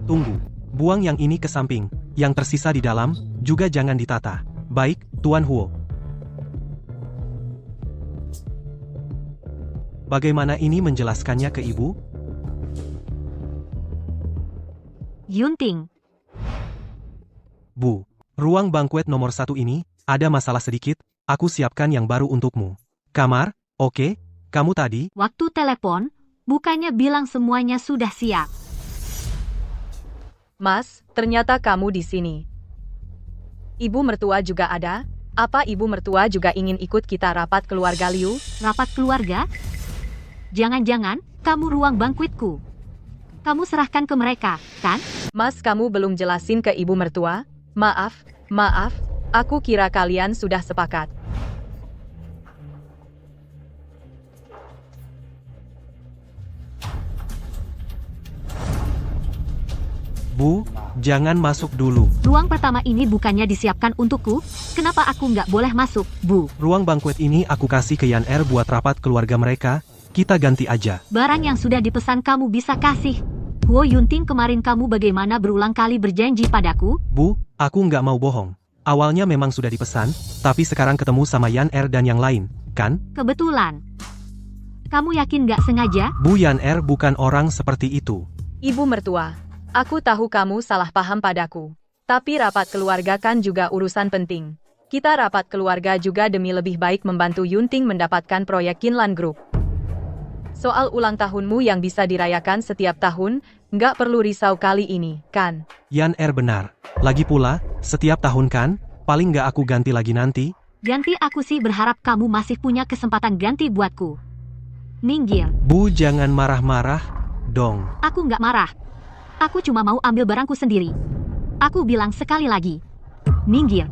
Speaker 3: Tunggu, buang yang ini ke samping. Yang tersisa di dalam, juga jangan ditata. Baik, Tuan Huo. Bagaimana ini menjelaskannya ke ibu?
Speaker 2: Yunting,
Speaker 3: Bu, ruang banquet nomor 1 ini, ada masalah sedikit, aku siapkan yang baru untukmu. Kamar, oke, kamu tadi,
Speaker 2: waktu telepon, bukannya bilang semuanya sudah siap.
Speaker 1: Mas, ternyata kamu di sini. Ibu mertua juga ada? Apa ibu mertua juga ingin ikut kita rapat keluarga Liu?
Speaker 2: Rapat keluarga? Jangan-jangan, kamu ruang banquetku. Kamu serahkan ke mereka, kan?
Speaker 1: Mas, kamu belum jelasin ke ibu mertua? Maaf, aku kira kalian sudah sepakat.
Speaker 3: Bu, jangan masuk dulu.
Speaker 2: Ruang pertama ini bukannya disiapkan untukku? Kenapa aku nggak boleh masuk, Bu?
Speaker 3: Ruang banquet ini aku kasih ke Yan buat rapat keluarga mereka, kita ganti aja.
Speaker 2: Barang yang sudah dipesan kamu bisa kasih. Huo Yunting, kemarin kamu bagaimana berulang kali berjanji padaku?
Speaker 3: Bu, aku nggak mau bohong. Awalnya memang sudah dipesan, tapi sekarang ketemu sama Yan dan yang lain, kan?
Speaker 2: Kebetulan. Kamu yakin nggak sengaja?
Speaker 3: Bu, Yan bukan orang seperti itu.
Speaker 1: Ibu mertua, aku tahu kamu salah paham padaku. Tapi rapat keluarga kan juga urusan penting. Kita rapat keluarga juga demi lebih baik membantu Yunting mendapatkan proyek Kinlan Group. Soal ulang tahunmu yang bisa dirayakan setiap tahun, nggak perlu risau kali ini, kan?
Speaker 3: Yan benar. Lagi pula, setiap tahun kan, paling nggak aku ganti lagi nanti.
Speaker 2: Ganti aku sih berharap kamu masih punya kesempatan ganti buatku. Minggir.
Speaker 3: Bu, jangan marah-marah, dong.
Speaker 2: Aku nggak marah. Aku cuma mau ambil barangku sendiri. Aku bilang sekali lagi. Minggir.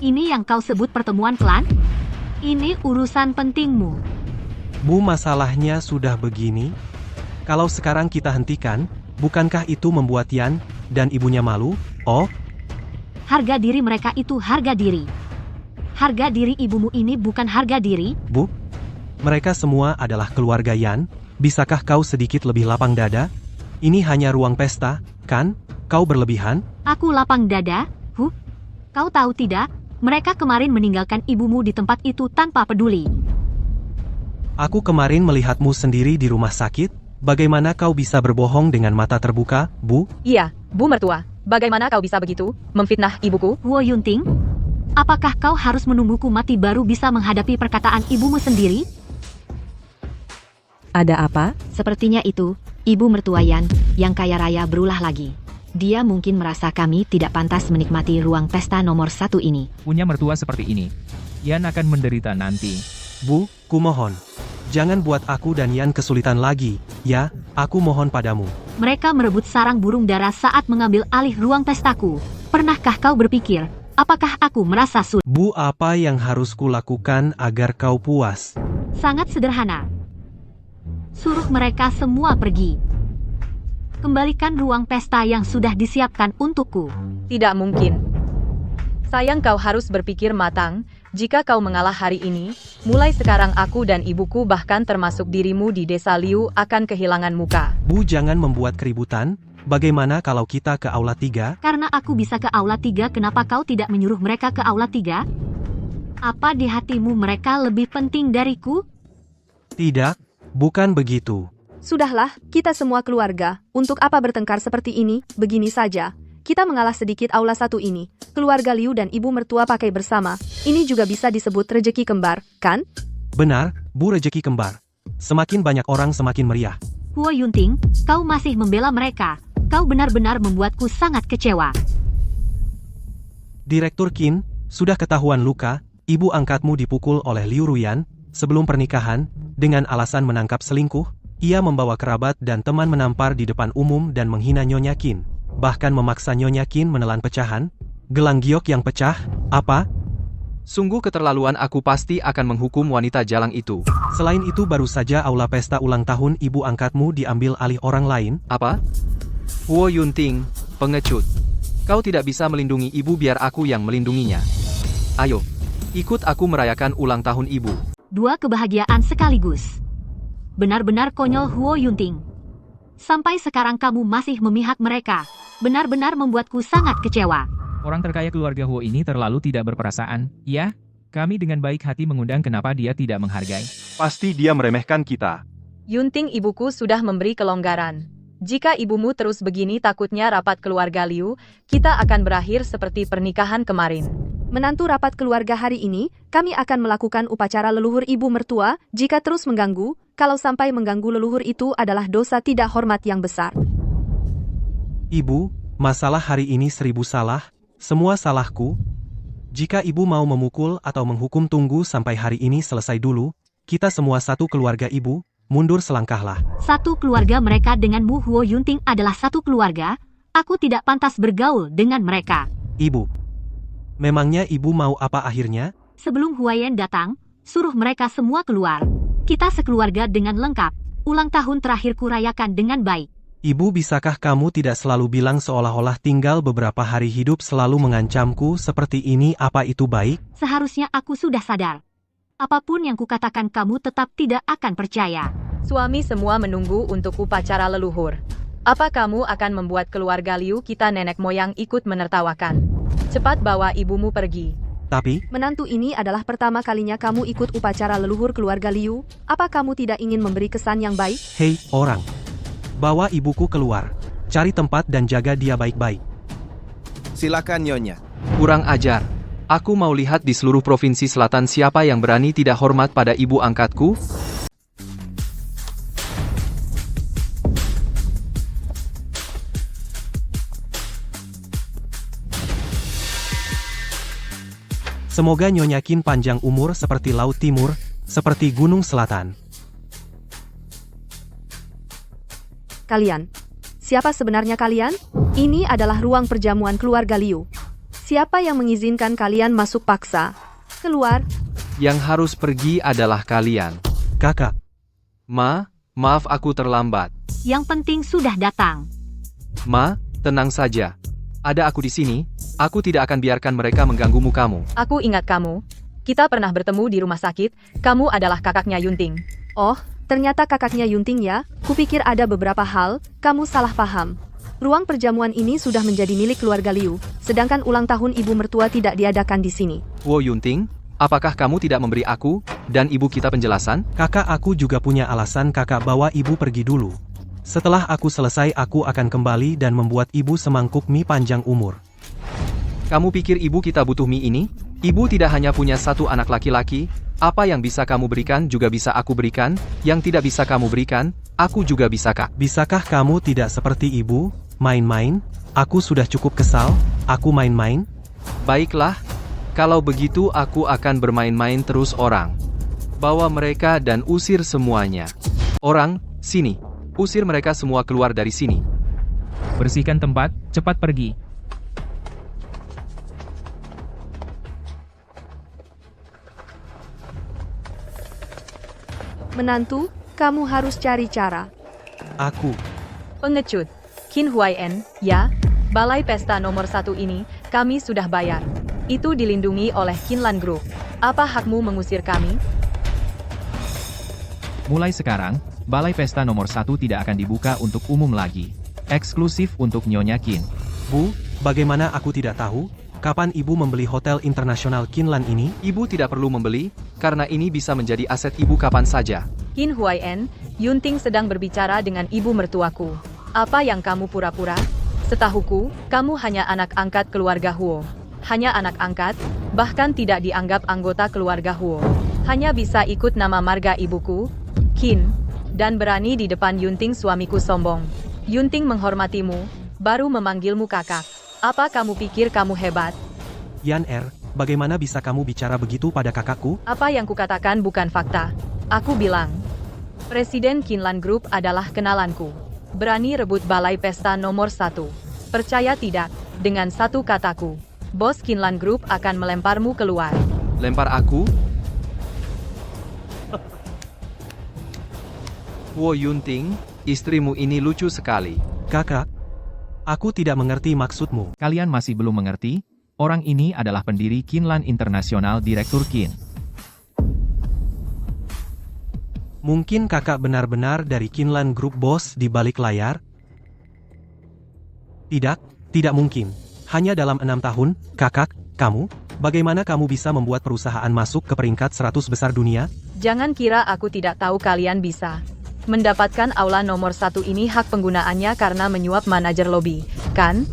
Speaker 2: Ini yang kau sebut pertemuan klan? Ini urusan pentingmu.
Speaker 3: Bu, masalahnya sudah begini. Kalau sekarang kita hentikan, bukankah itu membuat Yan dan ibunya malu? Oh,
Speaker 2: Harga diri mereka itu harga diri. Harga diri ibumu ini bukan harga diri.
Speaker 3: Bu, mereka semua adalah keluarga Yan. Bisakah kau sedikit lebih lapang dada? Ini hanya ruang pesta, kan? Kau berlebihan?
Speaker 2: Aku lapang dada? Kau tahu tidak? Mereka kemarin meninggalkan ibumu di tempat itu tanpa peduli.
Speaker 3: Aku kemarin melihatmu sendiri di rumah sakit. Bagaimana kau bisa berbohong dengan mata terbuka, Bu?
Speaker 1: Iya, Bu mertua. Bagaimana kau bisa begitu, memfitnah ibuku?
Speaker 2: Huo Yunting, apakah kau harus menungguku mati baru bisa menghadapi perkataan ibumu sendiri?
Speaker 5: Ada apa?
Speaker 10: Sepertinya itu, ibu mertua Yan, yang kaya raya berulah lagi. Dia mungkin merasa kami tidak pantas menikmati ruang pesta nomor 1 ini.
Speaker 13: Punya mertua seperti ini, Yan akan menderita nanti.
Speaker 3: Bu, kumohon. Jangan buat aku dan Yan kesulitan lagi, ya, aku mohon padamu.
Speaker 2: Mereka merebut sarang burung dara saat mengambil alih ruang pestaku. Pernahkah kau berpikir, apakah aku merasa sulit?
Speaker 3: Bu, apa yang harus kulakukan agar kau puas?
Speaker 2: Sangat sederhana. Suruh mereka semua pergi. Kembalikan ruang pesta yang sudah disiapkan untukku.
Speaker 1: Tidak mungkin. Sayang, kau harus berpikir matang. Jika kau mengalah hari ini, mulai sekarang aku dan ibuku bahkan termasuk dirimu di desa Liu akan kehilangan muka.
Speaker 3: Bu, jangan membuat keributan. Bagaimana kalau kita ke Aula 3?
Speaker 2: Karena aku bisa ke Aula 3, kenapa kau tidak menyuruh mereka ke Aula 3? Apa di hatimu mereka lebih penting dariku?
Speaker 3: Tidak, bukan begitu.
Speaker 12: Sudahlah, kita semua keluarga. Untuk apa bertengkar seperti ini? Begini saja. Kita mengalah sedikit Aula 1 ini. Keluarga Liu dan ibu mertua pakai bersama. Ini juga bisa disebut rejeki kembar, kan?
Speaker 3: Benar, Bu, rejeki kembar. Semakin banyak orang semakin meriah.
Speaker 2: Huo Yunting, kau masih membela mereka. Kau benar-benar membuatku sangat kecewa.
Speaker 3: Direktur Qin, sudah ketahuan luka, ibu angkatmu dipukul oleh Liu Ruyan sebelum pernikahan dengan alasan menangkap selingkuh. Ia membawa kerabat dan teman menampar di depan umum dan menghina Nyonya Qin. Bahkan memaksa Nyonya Qin menelan pecahan. Gelang giok yang pecah, apa?
Speaker 11: Sungguh keterlaluan, aku pasti akan menghukum wanita jalang itu.
Speaker 3: Selain itu baru saja aula pesta ulang tahun ibu angkatmu diambil alih orang lain.
Speaker 11: Apa? Huo Yunting, pengecut. Kau tidak bisa melindungi ibu, biar aku yang melindunginya. Ayo, ikut aku merayakan ulang tahun ibu.
Speaker 2: Dua kebahagiaan sekaligus. Benar-benar konyol, Huo Yunting. Sampai sekarang kamu masih memihak mereka. Benar-benar membuatku sangat kecewa.
Speaker 13: Orang terkaya keluarga Huo ini terlalu tidak berperasaan. Ya, kami dengan baik hati mengundang, kenapa dia tidak menghargai?
Speaker 6: Pasti dia meremehkan kita.
Speaker 1: Yunting, ibuku sudah memberi kelonggaran. Jika ibumu terus begini, takutnya rapat keluarga Liu, kita akan berakhir seperti pernikahan kemarin.
Speaker 12: Menantu rapat keluarga hari ini, kami akan melakukan upacara leluhur ibu mertua. Jika terus mengganggu, kalau sampai mengganggu leluhur itu adalah dosa tidak hormat yang besar.
Speaker 3: Ibu, masalah hari ini 1000 salah. Semua salahku. Jika ibu mau memukul atau menghukum, tunggu sampai hari ini selesai dulu. Kita semua satu keluarga ibu, mundur selangkahlah.
Speaker 2: Satu keluarga mereka denganmu, Huo Yunting adalah satu keluarga. Aku tidak pantas bergaul dengan mereka.
Speaker 3: Ibu, memangnya ibu mau apa akhirnya?
Speaker 2: Sebelum Huayan datang, suruh mereka semua keluar. Kita sekeluarga dengan lengkap. Ulang tahun terakhirku rayakan dengan baik.
Speaker 3: Ibu, bisakah kamu tidak selalu bilang seolah-olah tinggal beberapa hari hidup selalu mengancamku seperti ini? Apa itu baik?
Speaker 2: Seharusnya aku sudah sadar. Apapun yang kukatakan kamu tetap tidak akan percaya.
Speaker 1: Suami semua menunggu untuk upacara leluhur. Apa kamu akan membuat keluarga Liu kita nenek moyang ikut menertawakan? Cepat bawa ibumu pergi.
Speaker 3: Tapi,
Speaker 12: menantu ini adalah pertama kalinya kamu ikut upacara leluhur keluarga Liu. Apa kamu tidak ingin memberi kesan yang baik?
Speaker 3: Hei, orang. Bawa ibuku keluar. Cari tempat dan jaga dia baik-baik.
Speaker 7: Silakan, Nyonya.
Speaker 11: Kurang ajar. Aku mau lihat di seluruh provinsi selatan siapa yang berani tidak hormat pada ibu angkatku.
Speaker 3: Semoga Nyonya Qin panjang umur seperti Laut Timur, seperti Gunung Selatan.
Speaker 12: Kalian. Siapa sebenarnya kalian? Ini adalah ruang perjamuan keluarga Liu. Siapa yang mengizinkan kalian masuk paksa? Keluar.
Speaker 11: Yang harus pergi adalah kalian.
Speaker 3: Kakak,
Speaker 11: Maaf aku terlambat.
Speaker 2: Yang penting sudah datang.
Speaker 11: Tenang saja. Ada aku di sini, aku tidak akan biarkan mereka mengganggumu kamu.
Speaker 1: Aku ingat kamu. Kita pernah bertemu di rumah sakit, kamu adalah kakaknya Yunting.
Speaker 12: Oh, ternyata kakaknya Yunting ya? Kupikir ada beberapa hal, kamu salah paham. Ruang perjamuan ini sudah menjadi milik keluarga Liu, sedangkan ulang tahun ibu mertua tidak diadakan di sini.
Speaker 11: Huo Yunting, apakah kamu tidak memberi aku dan ibu kita penjelasan?
Speaker 3: kakak aku juga punya alasan kakak bawa ibu pergi dulu. Setelah aku selesai aku akan kembali dan membuat ibu semangkuk mie panjang umur.
Speaker 11: Kamu pikir ibu kita butuh mie ini? Ibu tidak hanya punya satu anak laki-laki, apa yang bisa kamu berikan juga bisa aku berikan, yang tidak bisa kamu berikan, aku juga bisa kak.
Speaker 3: Bisakah kamu tidak seperti ibu, main-main? Aku sudah cukup kesal, aku main-main?
Speaker 11: Baiklah, kalau begitu aku akan bermain-main terus orang. Bawa mereka dan usir semuanya. Orang, sini. Usir mereka semua keluar dari sini.
Speaker 13: Bersihkan tempat, cepat pergi.
Speaker 12: Menantu, kamu harus cari cara.
Speaker 3: Aku.
Speaker 1: Pengecut. Qin Huaien, ya. Balai pesta nomor 1 ini, kami sudah bayar. Itu dilindungi oleh Qinlan Group. Apa hakmu mengusir kami?
Speaker 13: Mulai sekarang, Balai Pesta nomor 1 tidak akan dibuka untuk umum lagi. Eksklusif untuk Nyonya Qin.
Speaker 3: Bu, bagaimana aku tidak tahu? Kapan ibu membeli hotel internasional Qinlan ini?
Speaker 11: Ibu tidak perlu membeli, karena ini bisa menjadi aset ibu kapan saja.
Speaker 1: Qin Huaien, Yunting sedang berbicara dengan ibu mertuaku. Apa yang kamu pura-pura? Setahuku, kamu hanya anak angkat keluarga Huo. Hanya anak angkat, bahkan tidak dianggap anggota keluarga Huo. Hanya bisa ikut nama marga ibuku, Qin, dan berani di depan Yunting suamiku sombong. Yunting menghormatimu, baru memanggilmu kakak. Apa kamu pikir kamu hebat?
Speaker 3: Yan bagaimana bisa kamu bicara begitu pada kakakku?
Speaker 1: Apa yang kukatakan bukan fakta. Aku bilang, Presiden Qinlan Group adalah kenalanku. Berani rebut balai pesta nomor 1. Percaya tidak, dengan satu kataku, bos Qinlan Group akan melemparmu keluar.
Speaker 11: Lempar aku? Huo Yunting, istrimu ini lucu sekali.
Speaker 3: Kakak, aku tidak mengerti maksudmu.
Speaker 13: Kalian masih belum mengerti? Orang ini adalah pendiri Qinlan Internasional Direktur Qin.
Speaker 3: Mungkin kakak benar-benar dari Qinlan Group bos di balik layar? Tidak mungkin. Hanya dalam 6 tahun, kakak, kamu, bagaimana kamu bisa membuat perusahaan masuk ke peringkat 100 besar dunia?
Speaker 1: Jangan kira aku tidak tahu kalian bisa. Mendapatkan aula nomor 1 ini hak penggunaannya karena menyuap manajer lobi, kan?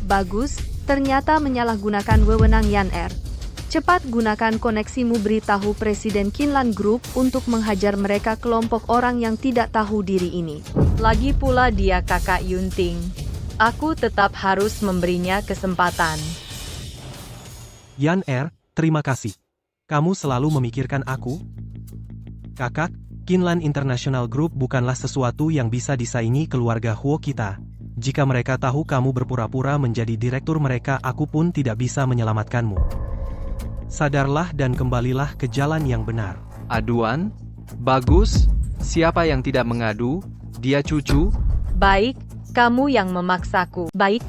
Speaker 12: Bagus, ternyata menyalahgunakan wewenang Yan Cepat gunakan koneksimu beritahu Presiden Qinlan Group untuk menghajar mereka kelompok orang yang tidak tahu diri ini.
Speaker 1: Lagi pula dia kakak Yunting. Aku tetap harus memberinya kesempatan.
Speaker 3: Yan terima kasih. Kamu selalu memikirkan aku? Kakak, Qinlan International Group bukanlah sesuatu yang bisa disaingi keluarga Huo kita. Jika mereka tahu kamu berpura-pura menjadi direktur mereka, aku pun tidak bisa menyelamatkanmu. Sadarlah dan kembalilah ke jalan yang benar.
Speaker 11: Aduan? Bagus. Siapa yang tidak mengadu? Dia cucu?
Speaker 1: Baik, kamu yang memaksaku. Baik,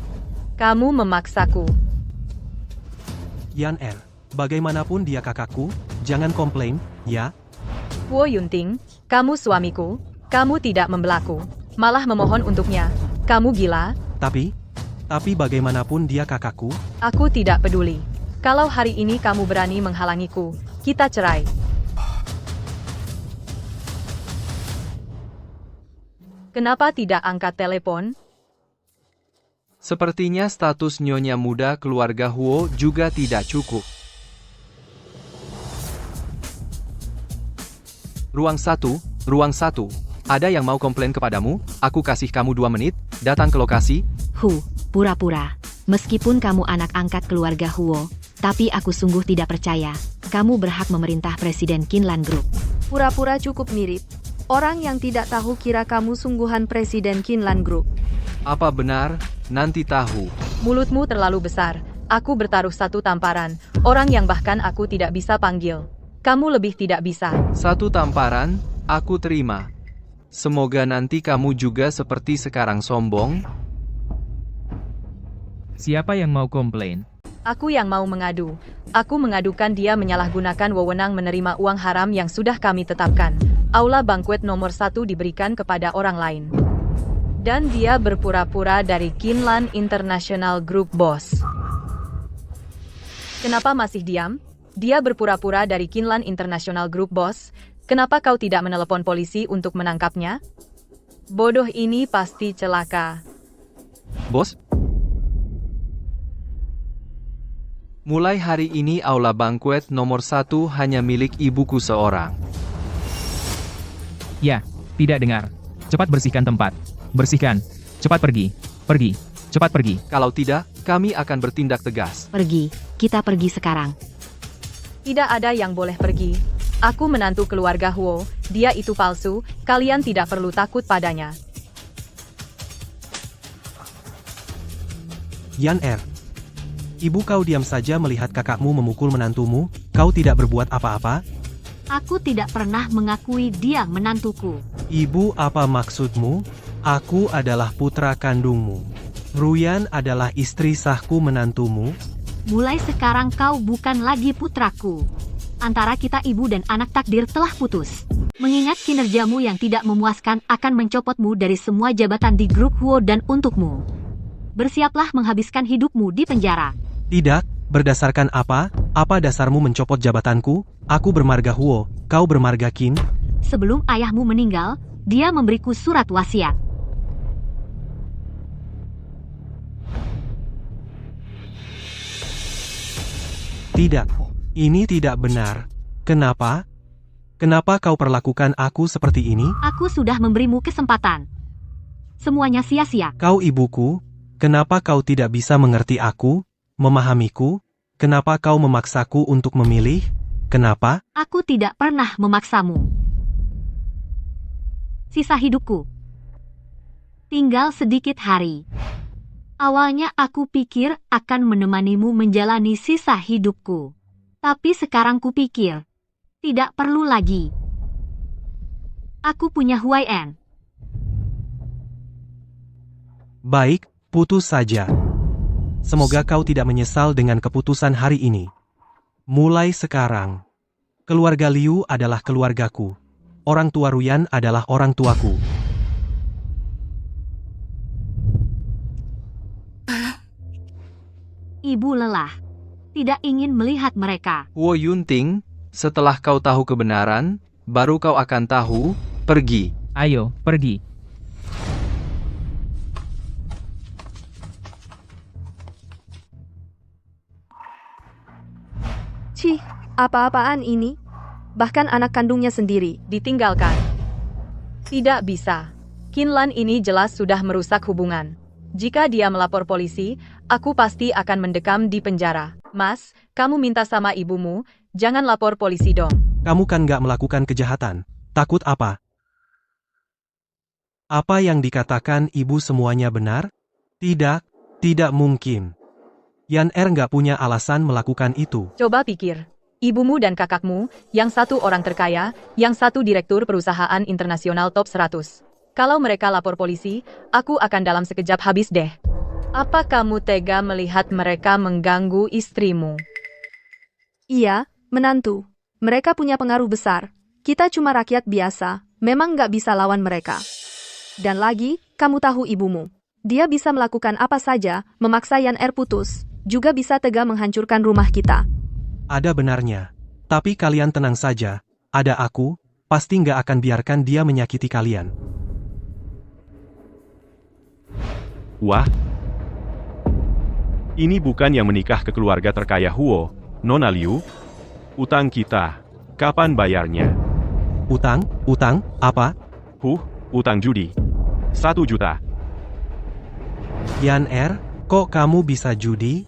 Speaker 1: kamu memaksaku.
Speaker 3: Yan bagaimanapun dia kakakku, jangan komplain, ya?
Speaker 1: Huo Yunting, kamu suamiku, kamu tidak membelaku, malah memohon untuknya. Kamu gila?
Speaker 3: Tapi bagaimanapun dia kakakku.
Speaker 1: Aku tidak peduli. Kalau hari ini kamu berani menghalangiku, kita cerai. Kenapa tidak angkat telepon?
Speaker 11: Sepertinya status nyonya muda keluarga Huo juga tidak cukup. Ruang 1. Ada yang mau komplain kepadamu? Aku kasih kamu 2 menit, datang ke lokasi.
Speaker 10: Pura-pura. Meskipun kamu anak angkat keluarga Huo, tapi aku sungguh tidak percaya. Kamu berhak memerintah Presiden Qinlan Group.
Speaker 12: Pura-pura cukup mirip. Orang yang tidak tahu kira kamu sungguhan Presiden Qinlan Group.
Speaker 11: Apa benar? Nanti tahu.
Speaker 1: Mulutmu terlalu besar. aku bertaruh satu tamparan, orang yang bahkan aku tidak bisa panggil. Kamu lebih tidak bisa.
Speaker 11: Satu tamparan, aku terima. Semoga nanti kamu juga seperti sekarang sombong.
Speaker 13: Siapa yang mau komplain?
Speaker 1: Aku yang mau mengadu. Aku mengadukan dia menyalahgunakan wewenang menerima uang haram yang sudah kami tetapkan. Aula banquet nomor 1 diberikan kepada orang lain. Dan dia berpura-pura dari Kinlan International Group Boss. Kenapa masih diam? Dia berpura-pura dari Kinlan International Group Boss. Kenapa kau tidak menelepon polisi untuk menangkapnya? Bodoh ini pasti celaka.
Speaker 11: Bos? Mulai hari ini aula banquet nomor 1 hanya milik ibuku seorang.
Speaker 13: Ya, tidak dengar. Cepat bersihkan tempat. Bersihkan. Cepat pergi. Pergi. Cepat pergi.
Speaker 11: Kalau tidak, kami akan bertindak tegas.
Speaker 10: Pergi, kita pergi sekarang.
Speaker 1: Tidak ada yang boleh pergi. Aku menantu keluarga Huo, dia itu palsu, kalian tidak perlu takut padanya.
Speaker 3: Yan Er. Ibu kau diam saja melihat kakakmu memukul menantumu, kau tidak berbuat apa-apa?
Speaker 2: Aku tidak pernah mengakui dia menantuku.
Speaker 3: Ibu, apa maksudmu? Aku adalah putra kandungmu. Ruyan adalah istri sahku menantumu.
Speaker 2: Mulai sekarang kau bukan lagi putraku. Antara kita ibu dan anak takdir telah putus. Mengingat kinerjamu yang tidak memuaskan akan mencopotmu dari semua jabatan di grup Huo dan untukmu. Bersiaplah menghabiskan hidupmu di penjara.
Speaker 3: Tidak, berdasarkan apa? Apa dasarmu mencopot jabatanku? Aku bermarga Huo, kau bermarga Qin.
Speaker 2: Sebelum ayahmu meninggal, dia memberiku surat wasiat.
Speaker 3: Tidak, ini tidak benar. Kenapa? Kenapa kau perlakukan aku seperti ini?
Speaker 2: Aku sudah memberimu kesempatan. Semuanya sia-sia.
Speaker 3: Kau ibuku, kenapa kau tidak bisa mengerti aku? Memahamiku? Kenapa kau memaksaku untuk memilih? Kenapa?
Speaker 2: Aku tidak pernah memaksamu. Sisa hidupku. Tinggal sedikit hari. Awalnya aku pikir akan menemanimu menjalani sisa hidupku. Tapi sekarang kupikir, tidak perlu lagi. Aku punya Huayan.
Speaker 3: Baik, putus saja. Semoga kau tidak menyesal dengan keputusan hari ini. Mulai sekarang, keluarga Liu adalah keluargaku. Orang tua Ruyan adalah orang tuaku.
Speaker 2: Ibu lelah. Tidak ingin melihat mereka.
Speaker 11: Huo Yunting, setelah kau tahu kebenaran, baru kau akan tahu, pergi.
Speaker 13: Ayo, pergi.
Speaker 12: Cih, apa-apaan ini? Bahkan anak kandungnya sendiri
Speaker 1: ditinggalkan. Tidak bisa. Kinlan ini jelas sudah merusak hubungan. Jika dia melapor polisi, aku pasti akan mendekam di penjara. Mas, kamu minta sama ibumu, jangan lapor polisi dong.
Speaker 3: Kamu kan gak melakukan kejahatan. Takut apa? Apa yang dikatakan ibu semuanya benar? Tidak, tidak mungkin. Yan Er gak punya alasan melakukan itu.
Speaker 1: Coba pikir. Ibumu dan kakakmu, yang satu orang terkaya, yang satu direktur perusahaan internasional top 100. Kalau mereka lapor polisi, aku akan dalam sekejap habis deh. Apa kamu tega melihat mereka mengganggu istrimu?
Speaker 12: Iya, menantu. Mereka punya pengaruh besar. Kita cuma rakyat biasa, memang nggak bisa lawan mereka. Dan lagi, kamu tahu ibumu. Dia bisa melakukan apa saja, memaksa Yan Er putus, juga bisa tega menghancurkan rumah kita.
Speaker 3: Ada benarnya. Tapi kalian tenang saja, ada aku, pasti nggak akan biarkan dia menyakiti kalian.
Speaker 6: Wah. Ini bukan yang menikah ke keluarga terkaya Huo, Nona Liu? Utang kita, kapan bayarnya?
Speaker 3: Utang? Utang? Apa?
Speaker 6: Utang judi. 1 juta.
Speaker 3: Yan Er, kok kamu bisa judi?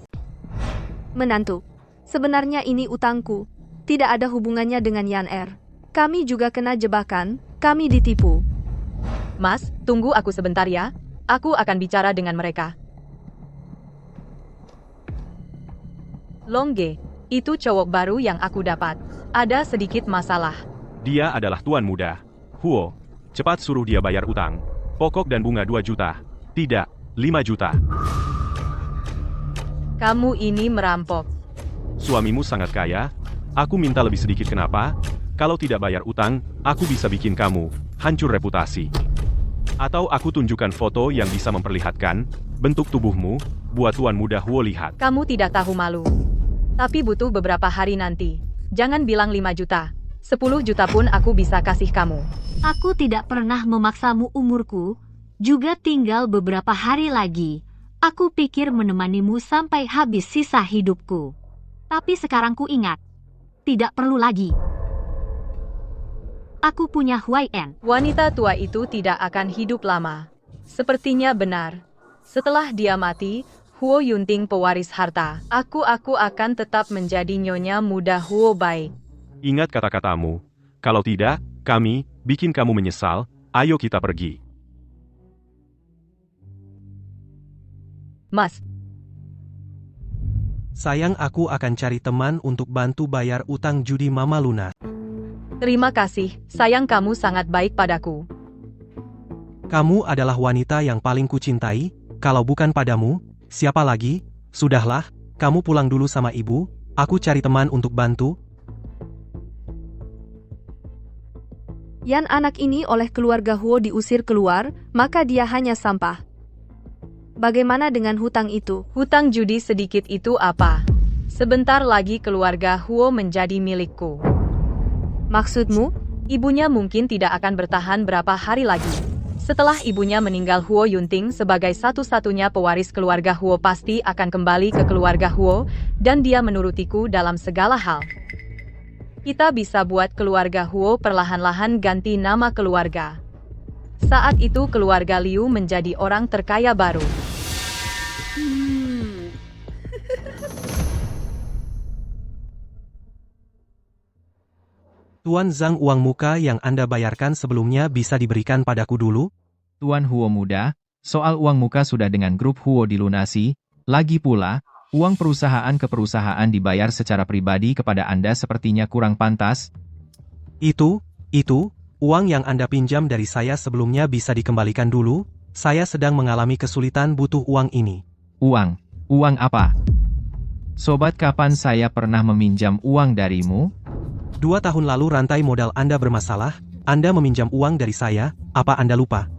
Speaker 12: Menantu, sebenarnya ini utangku. Tidak ada hubungannya dengan Yan Er. Kami juga kena jebakan, kami ditipu.
Speaker 1: Mas, tunggu aku sebentar ya. Aku akan bicara dengan mereka. Longge, itu cowok baru yang aku dapat. Ada sedikit masalah.
Speaker 6: Dia adalah tuan muda. Huo, cepat suruh dia bayar utang. Pokok dan bunga 2 juta. Tidak, 5 juta.
Speaker 1: Kamu ini merampok.
Speaker 6: Suamimu sangat kaya. Aku minta lebih sedikit kenapa? Kalau tidak bayar utang, aku bisa bikin kamu hancur reputasi. Atau aku tunjukkan foto yang bisa memperlihatkan bentuk tubuhmu, buat tuan muda Huo lihat.
Speaker 1: Kamu tidak tahu malu. Tapi butuh beberapa hari nanti. Jangan bilang 5 juta. 10 juta pun aku bisa kasih kamu.
Speaker 2: Aku tidak pernah memaksamu umurku, juga tinggal beberapa hari lagi. Aku pikir menemanimu sampai habis sisa hidupku. Tapi sekarang ku ingat, tidak perlu lagi. Aku punya Huayan.
Speaker 1: Wanita tua itu tidak akan hidup lama. Sepertinya benar. Setelah dia mati, Huo Yunting pewaris harta. Aku akan tetap menjadi nyonya muda Huo baik.
Speaker 6: Ingat kata-katamu. Kalau tidak, kami bikin kamu menyesal. Ayo kita pergi.
Speaker 1: Mas.
Speaker 3: Sayang, aku akan cari teman untuk bantu bayar utang judi Mama Luna.
Speaker 1: Terima kasih, sayang kamu sangat baik padaku.
Speaker 3: Kamu adalah wanita yang paling kucintai, kalau bukan padamu, siapa lagi? Sudahlah, kamu pulang dulu sama ibu, aku cari teman untuk bantu.
Speaker 12: Yan anak ini oleh keluarga Huo diusir keluar, maka dia hanya sampah. Bagaimana dengan hutang itu?
Speaker 1: Hutang judi sedikit itu apa? Sebentar lagi keluarga Huo menjadi milikku.
Speaker 12: Maksudmu?
Speaker 1: Ibunya mungkin tidak akan bertahan berapa hari lagi. Setelah ibunya meninggal, Huo Yunting sebagai satu-satunya pewaris keluarga Huo pasti akan kembali ke keluarga Huo, dan dia menurutiku dalam segala hal. Kita bisa buat keluarga Huo perlahan-lahan ganti nama keluarga. Saat itu keluarga Liu menjadi orang terkaya baru.
Speaker 3: Tuan Zhang, uang muka yang Anda bayarkan sebelumnya bisa diberikan padaku dulu?
Speaker 13: Tuan Huo muda, soal uang muka sudah dengan grup Huo dilunasi, lagi pula, uang perusahaan ke perusahaan dibayar secara pribadi kepada Anda sepertinya kurang pantas.
Speaker 3: Itu, uang yang Anda pinjam dari saya sebelumnya bisa dikembalikan dulu, saya sedang mengalami kesulitan butuh uang ini.
Speaker 13: Uang apa? Sobat, kapan saya pernah meminjam uang darimu?
Speaker 3: 2 tahun lalu rantai modal Anda bermasalah, Anda meminjam uang dari saya, apa Anda lupa?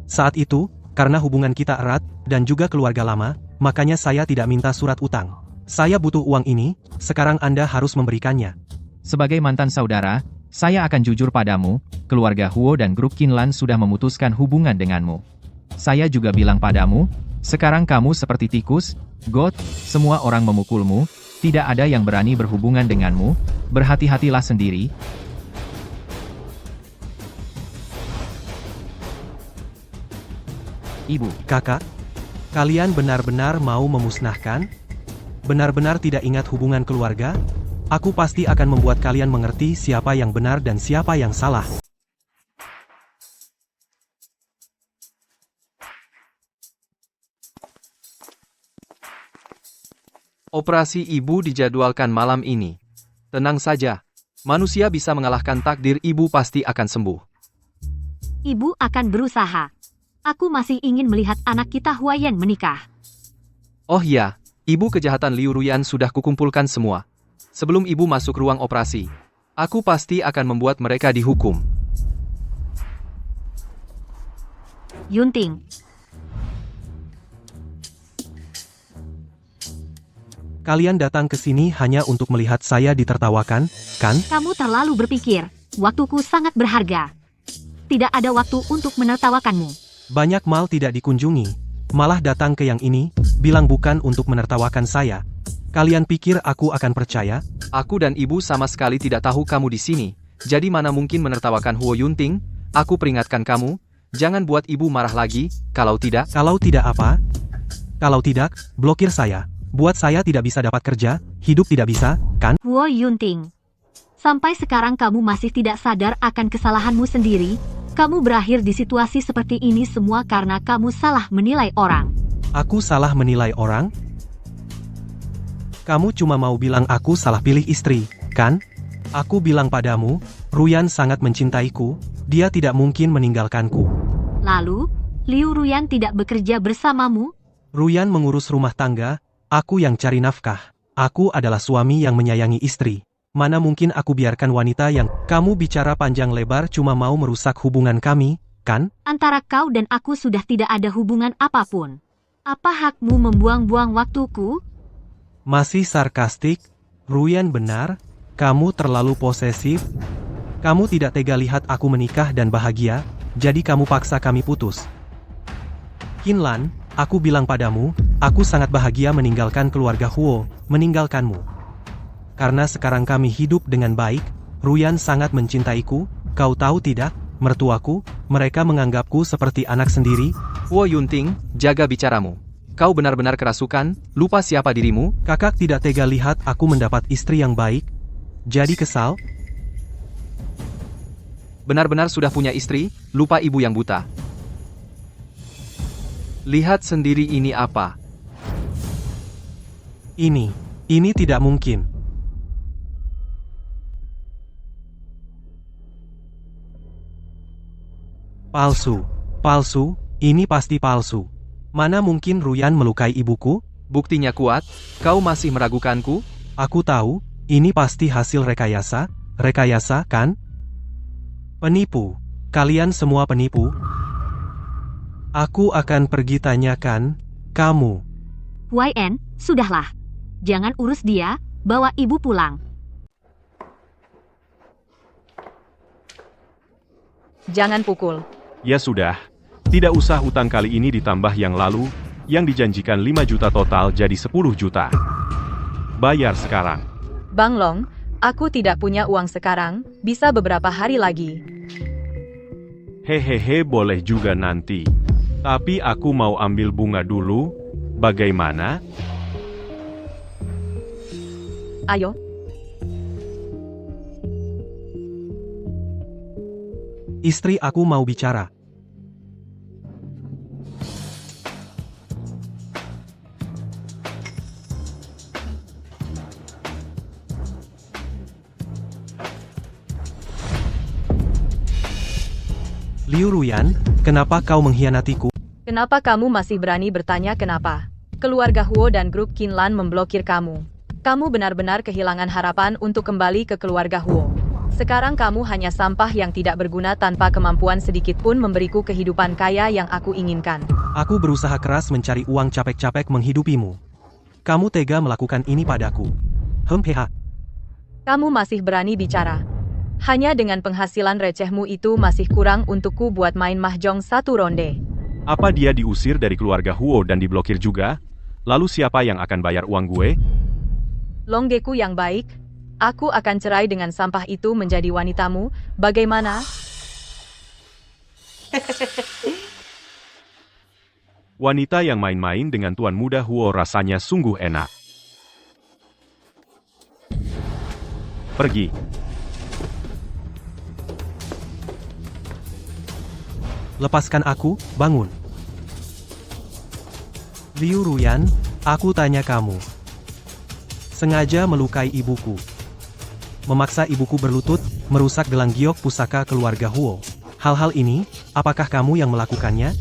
Speaker 3: Saat itu, karena hubungan kita erat, dan juga keluarga lama, makanya saya tidak minta surat utang. Saya butuh uang ini, sekarang Anda harus memberikannya.
Speaker 13: Sebagai mantan saudara, saya akan jujur padamu, keluarga Huo dan grup Qinlan sudah memutuskan hubungan denganmu. Saya juga bilang padamu, sekarang kamu seperti tikus, got, semua orang memukulmu, tidak ada yang berani berhubungan denganmu, berhati-hatilah sendiri. Ibu.
Speaker 3: Kakak, kalian benar-benar mau memusnahkan? Benar-benar tidak ingat hubungan keluarga? Aku pasti akan membuat kalian mengerti siapa yang benar dan siapa yang salah.
Speaker 11: Operasi ibu dijadwalkan malam ini. Tenang saja, manusia bisa mengalahkan takdir, ibu pasti akan sembuh.
Speaker 2: Ibu akan berusaha. Aku masih ingin melihat anak kita Huayan menikah.
Speaker 11: Oh iya, ibu, kejahatan Liu Ruyan sudah kukumpulkan semua. Sebelum ibu masuk ruang operasi, aku pasti akan membuat mereka dihukum.
Speaker 2: Yunting.
Speaker 3: Kalian datang ke sini hanya untuk melihat saya ditertawakan, kan?
Speaker 2: Kamu terlalu berpikir, waktuku sangat berharga. Tidak ada waktu untuk menertawakanmu.
Speaker 3: Banyak mal tidak dikunjungi, malah datang ke yang ini, bilang bukan untuk menertawakan saya. Kalian pikir aku akan percaya?
Speaker 11: Aku dan ibu sama sekali tidak tahu kamu di sini, jadi mana mungkin menertawakan Huo Yunting? Aku peringatkan kamu, jangan buat ibu marah lagi, kalau tidak...
Speaker 3: Kalau tidak apa? Kalau tidak, blokir saya. Buat saya tidak bisa dapat kerja, hidup tidak bisa, kan?
Speaker 2: Huo Yunting. Sampai sekarang kamu masih tidak sadar akan kesalahanmu sendiri. Kamu berakhir di situasi seperti ini semua karena kamu salah menilai orang.
Speaker 3: Aku salah menilai orang? Kamu cuma mau bilang aku salah pilih istri, kan? Aku bilang padamu, Ruyan sangat mencintaiku, dia tidak mungkin meninggalkanku.
Speaker 2: Lalu, Liu Ruyan tidak bekerja bersamamu?
Speaker 3: Ruyan mengurus rumah tangga, aku yang cari nafkah. Aku adalah suami yang menyayangi istri. Mana mungkin aku biarkan wanita yang kamu bicara panjang lebar cuma mau merusak hubungan kami, kan?
Speaker 2: Antara kau dan aku sudah tidak ada hubungan apapun. Apa hakmu membuang-buang waktuku?
Speaker 3: Masih sarkastik? Ruyan benar, kamu terlalu posesif. Kamu tidak tega lihat aku menikah dan bahagia, jadi kamu paksa kami putus. Qinlan, aku bilang padamu, aku sangat bahagia meninggalkan keluarga Huo, meninggalkanmu. Karena sekarang kami hidup dengan baik, Ruyan sangat mencintaiku, kau tahu tidak, mertuaku, mereka menganggapku seperti anak sendiri.
Speaker 11: Huo Yunting, jaga bicaramu. Kau benar-benar kerasukan, lupa siapa dirimu?
Speaker 3: Kakak tidak tega lihat aku mendapat istri yang baik. Jadi kesal?
Speaker 11: Benar-benar sudah punya istri, lupa ibu yang buta. Lihat sendiri ini apa?
Speaker 3: Ini tidak mungkin. Palsu, ini pasti palsu. Mana mungkin Ruyan melukai ibuku?
Speaker 11: Buktinya kuat, kau masih meragukanku?
Speaker 3: Aku tahu, ini pasti hasil rekayasa kan? Penipu, kalian semua penipu. Aku akan pergi tanyakan, kamu.
Speaker 2: YN, sudahlah. Jangan urus dia, bawa ibu pulang.
Speaker 1: Jangan pukul.
Speaker 6: Ya sudah, tidak usah utang kali ini ditambah yang lalu, yang dijanjikan 5 juta total jadi 10 juta. Bayar sekarang.
Speaker 1: Bang Long, aku tidak punya uang sekarang, bisa beberapa hari lagi.
Speaker 6: Hehehe, boleh juga nanti. Tapi aku mau ambil bunga dulu, bagaimana?
Speaker 1: Ayo.
Speaker 3: Istri aku mau bicara. Liu Ruyan, kenapa kau mengkhianatiku?
Speaker 1: Kenapa kamu masih berani bertanya kenapa? Keluarga Huo dan grup Qinlan memblokir kamu. Kamu benar-benar kehilangan harapan untuk kembali ke keluarga Huo. Sekarang kamu hanya sampah yang tidak berguna tanpa kemampuan sedikit pun memberiku kehidupan kaya yang aku inginkan.
Speaker 3: Aku berusaha keras mencari uang capek-capek menghidupimu. Kamu tega melakukan ini padaku.
Speaker 1: Kamu masih berani bicara. Hanya dengan penghasilan recehmu itu masih kurang untukku buat main mahjong 1 ronde.
Speaker 6: Apa dia diusir dari keluarga Huo dan diblokir juga? Lalu siapa yang akan bayar uang gue?
Speaker 1: Longgeku yang baik, aku akan cerai dengan sampah itu menjadi wanitamu, bagaimana?
Speaker 6: Wanita yang main-main dengan tuan muda Huo rasanya sungguh enak. Pergi.
Speaker 3: Lepaskan aku, bangun. Liu Ruyan, aku tanya kamu. Sengaja melukai ibuku. Memaksa ibuku berlutut, merusak gelang giok pusaka keluarga Huo. Hal-hal ini, apakah kamu yang melakukannya?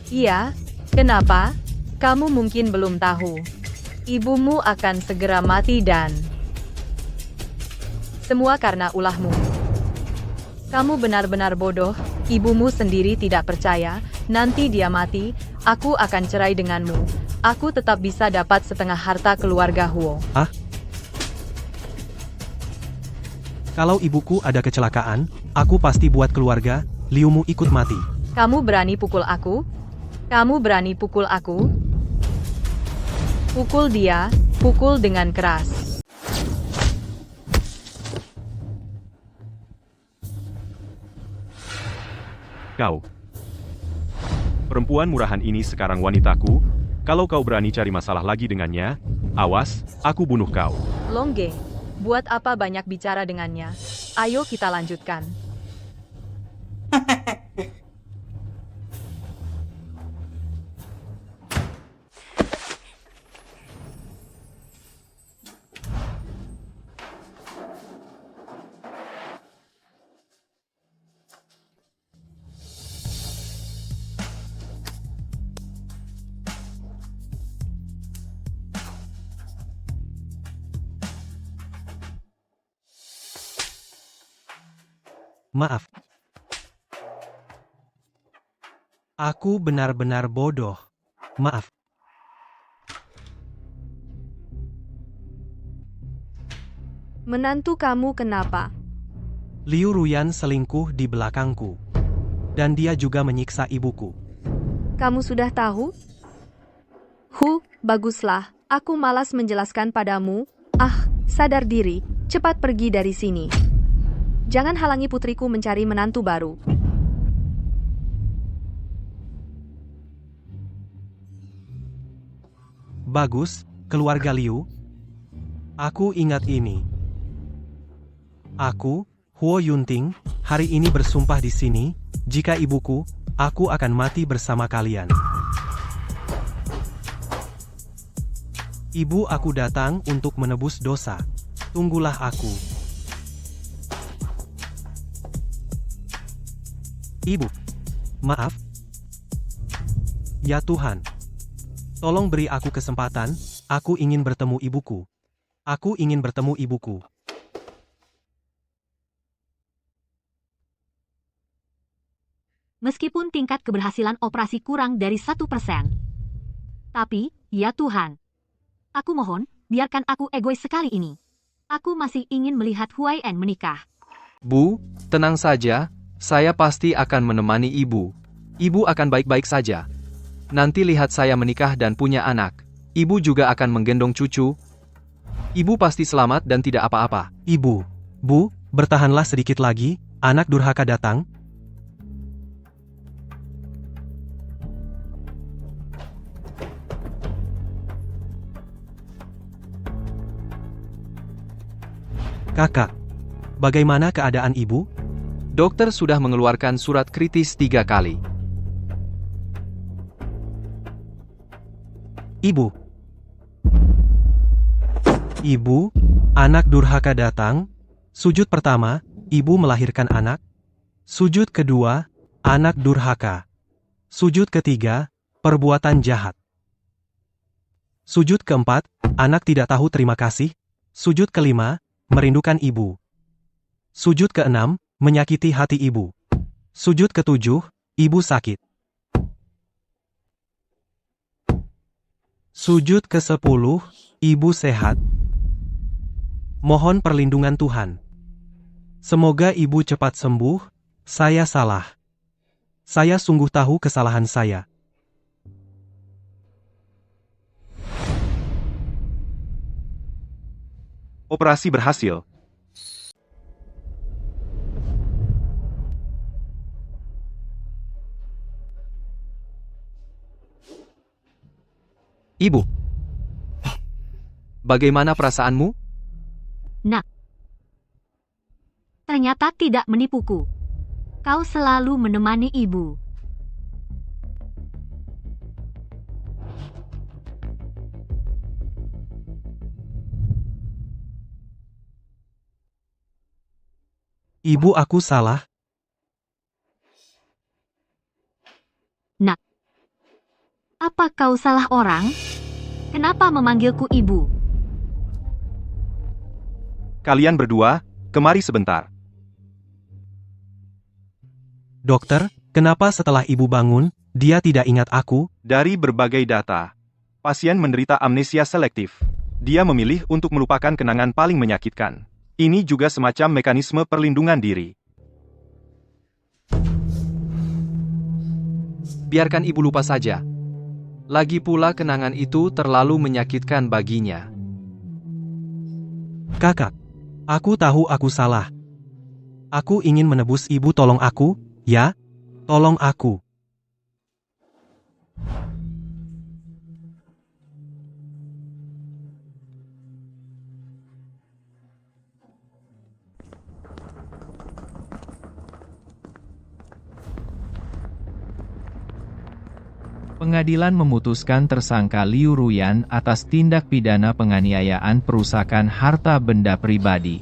Speaker 1: Iya, kenapa? Kamu mungkin belum tahu. Ibumu akan segera mati dan... Semua karena ulahmu. Kamu benar-benar bodoh, ibumu sendiri tidak percaya, nanti dia mati, aku akan cerai denganmu. Aku tetap bisa dapat setengah harta keluarga Huo.
Speaker 3: Hah? Kalau ibuku ada kecelakaan, aku pasti buat keluarga, Liumu ikut mati.
Speaker 1: Kamu berani pukul aku? Kamu berani pukul aku? Pukul dia, pukul dengan keras.
Speaker 6: Kau. Perempuan murahan ini sekarang wanitaku, kalau kau berani cari masalah lagi dengannya, awas, aku bunuh kau.
Speaker 1: Longge, buat apa banyak bicara dengannya? Ayo kita lanjutkan.
Speaker 3: Maaf. Aku benar-benar bodoh. Maaf.
Speaker 12: Menantu kamu kenapa?
Speaker 3: Liu Ruyan selingkuh di belakangku. Dan dia juga menyiksa ibuku.
Speaker 12: Kamu sudah tahu? Baguslah. Aku malas menjelaskan padamu. Sadar diri. Cepat pergi dari sini. Jangan halangi putriku mencari menantu baru.
Speaker 3: Bagus, keluarga Liu. Aku ingat ini. Aku, Huo Yunting, hari ini bersumpah di sini, jika ibuku, aku akan mati bersama kalian. Ibu aku datang untuk menebus dosa. Tunggulah aku. Ibu. Maaf. Ya Tuhan. Tolong beri aku kesempatan, aku ingin bertemu ibuku. Aku ingin bertemu ibuku.
Speaker 2: Meskipun tingkat keberhasilan operasi kurang dari 1%. Tapi, ya Tuhan. Aku mohon, biarkan aku egois sekali ini. Aku masih ingin melihat Huai'an menikah.
Speaker 11: Bu, tenang saja, saya pasti akan menemani ibu. Ibu akan baik-baik saja. Nanti lihat saya menikah dan punya anak. Ibu juga akan menggendong cucu. Ibu pasti selamat dan tidak apa-apa.
Speaker 3: Ibu. Bu, bertahanlah sedikit lagi, anak durhaka datang. Kakak, bagaimana keadaan ibu?
Speaker 11: Dokter sudah mengeluarkan surat kritis 3 kali.
Speaker 3: Ibu. Ibu, anak durhaka datang. Sujud pertama, ibu melahirkan anak. Sujud kedua, anak durhaka. Sujud ketiga, perbuatan jahat. Sujud keempat, anak tidak tahu terima kasih. Sujud kelima, merindukan ibu. Sujud keenam, menyakiti hati ibu. Sujud ketujuh, ibu sakit. Sujud ke-10, ibu sehat. Mohon perlindungan Tuhan. Semoga ibu cepat sembuh, saya salah. Saya sungguh tahu kesalahan saya.
Speaker 6: Operasi berhasil.
Speaker 11: Ibu. Bagaimana perasaanmu?
Speaker 2: Nak. Ternyata tidak menipuku. Kau selalu menemani ibu.
Speaker 3: Ibu, aku salah.
Speaker 2: Nak. Apa kau salah orang? Kenapa memanggilku ibu?
Speaker 6: Kalian berdua, kemari sebentar.
Speaker 3: Dokter, kenapa setelah ibu bangun, dia tidak ingat aku?
Speaker 6: Dari berbagai data, pasien menderita amnesia selektif. Dia memilih untuk melupakan kenangan paling menyakitkan. Ini juga semacam mekanisme perlindungan diri.
Speaker 11: Biarkan ibu lupa saja. Lagi pula kenangan itu terlalu menyakitkan baginya.
Speaker 3: Kakak, aku tahu aku salah. Aku ingin menebus ibu, tolong aku, ya? Tolong aku.
Speaker 13: Pengadilan memutuskan tersangka Liu Ruyan atas tindak pidana penganiayaan perusakan harta benda pribadi.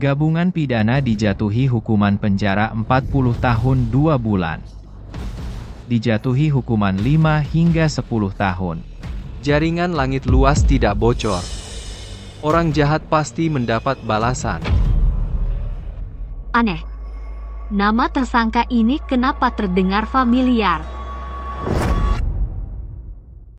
Speaker 13: Gabungan pidana dijatuhi hukuman penjara 40 tahun 2 bulan. Dijatuhi hukuman 5 hingga 10 tahun.
Speaker 11: Jaringan langit luas tidak bocor. Orang jahat pasti mendapat balasan.
Speaker 2: Aneh. Nama tersangka ini kenapa terdengar familiar?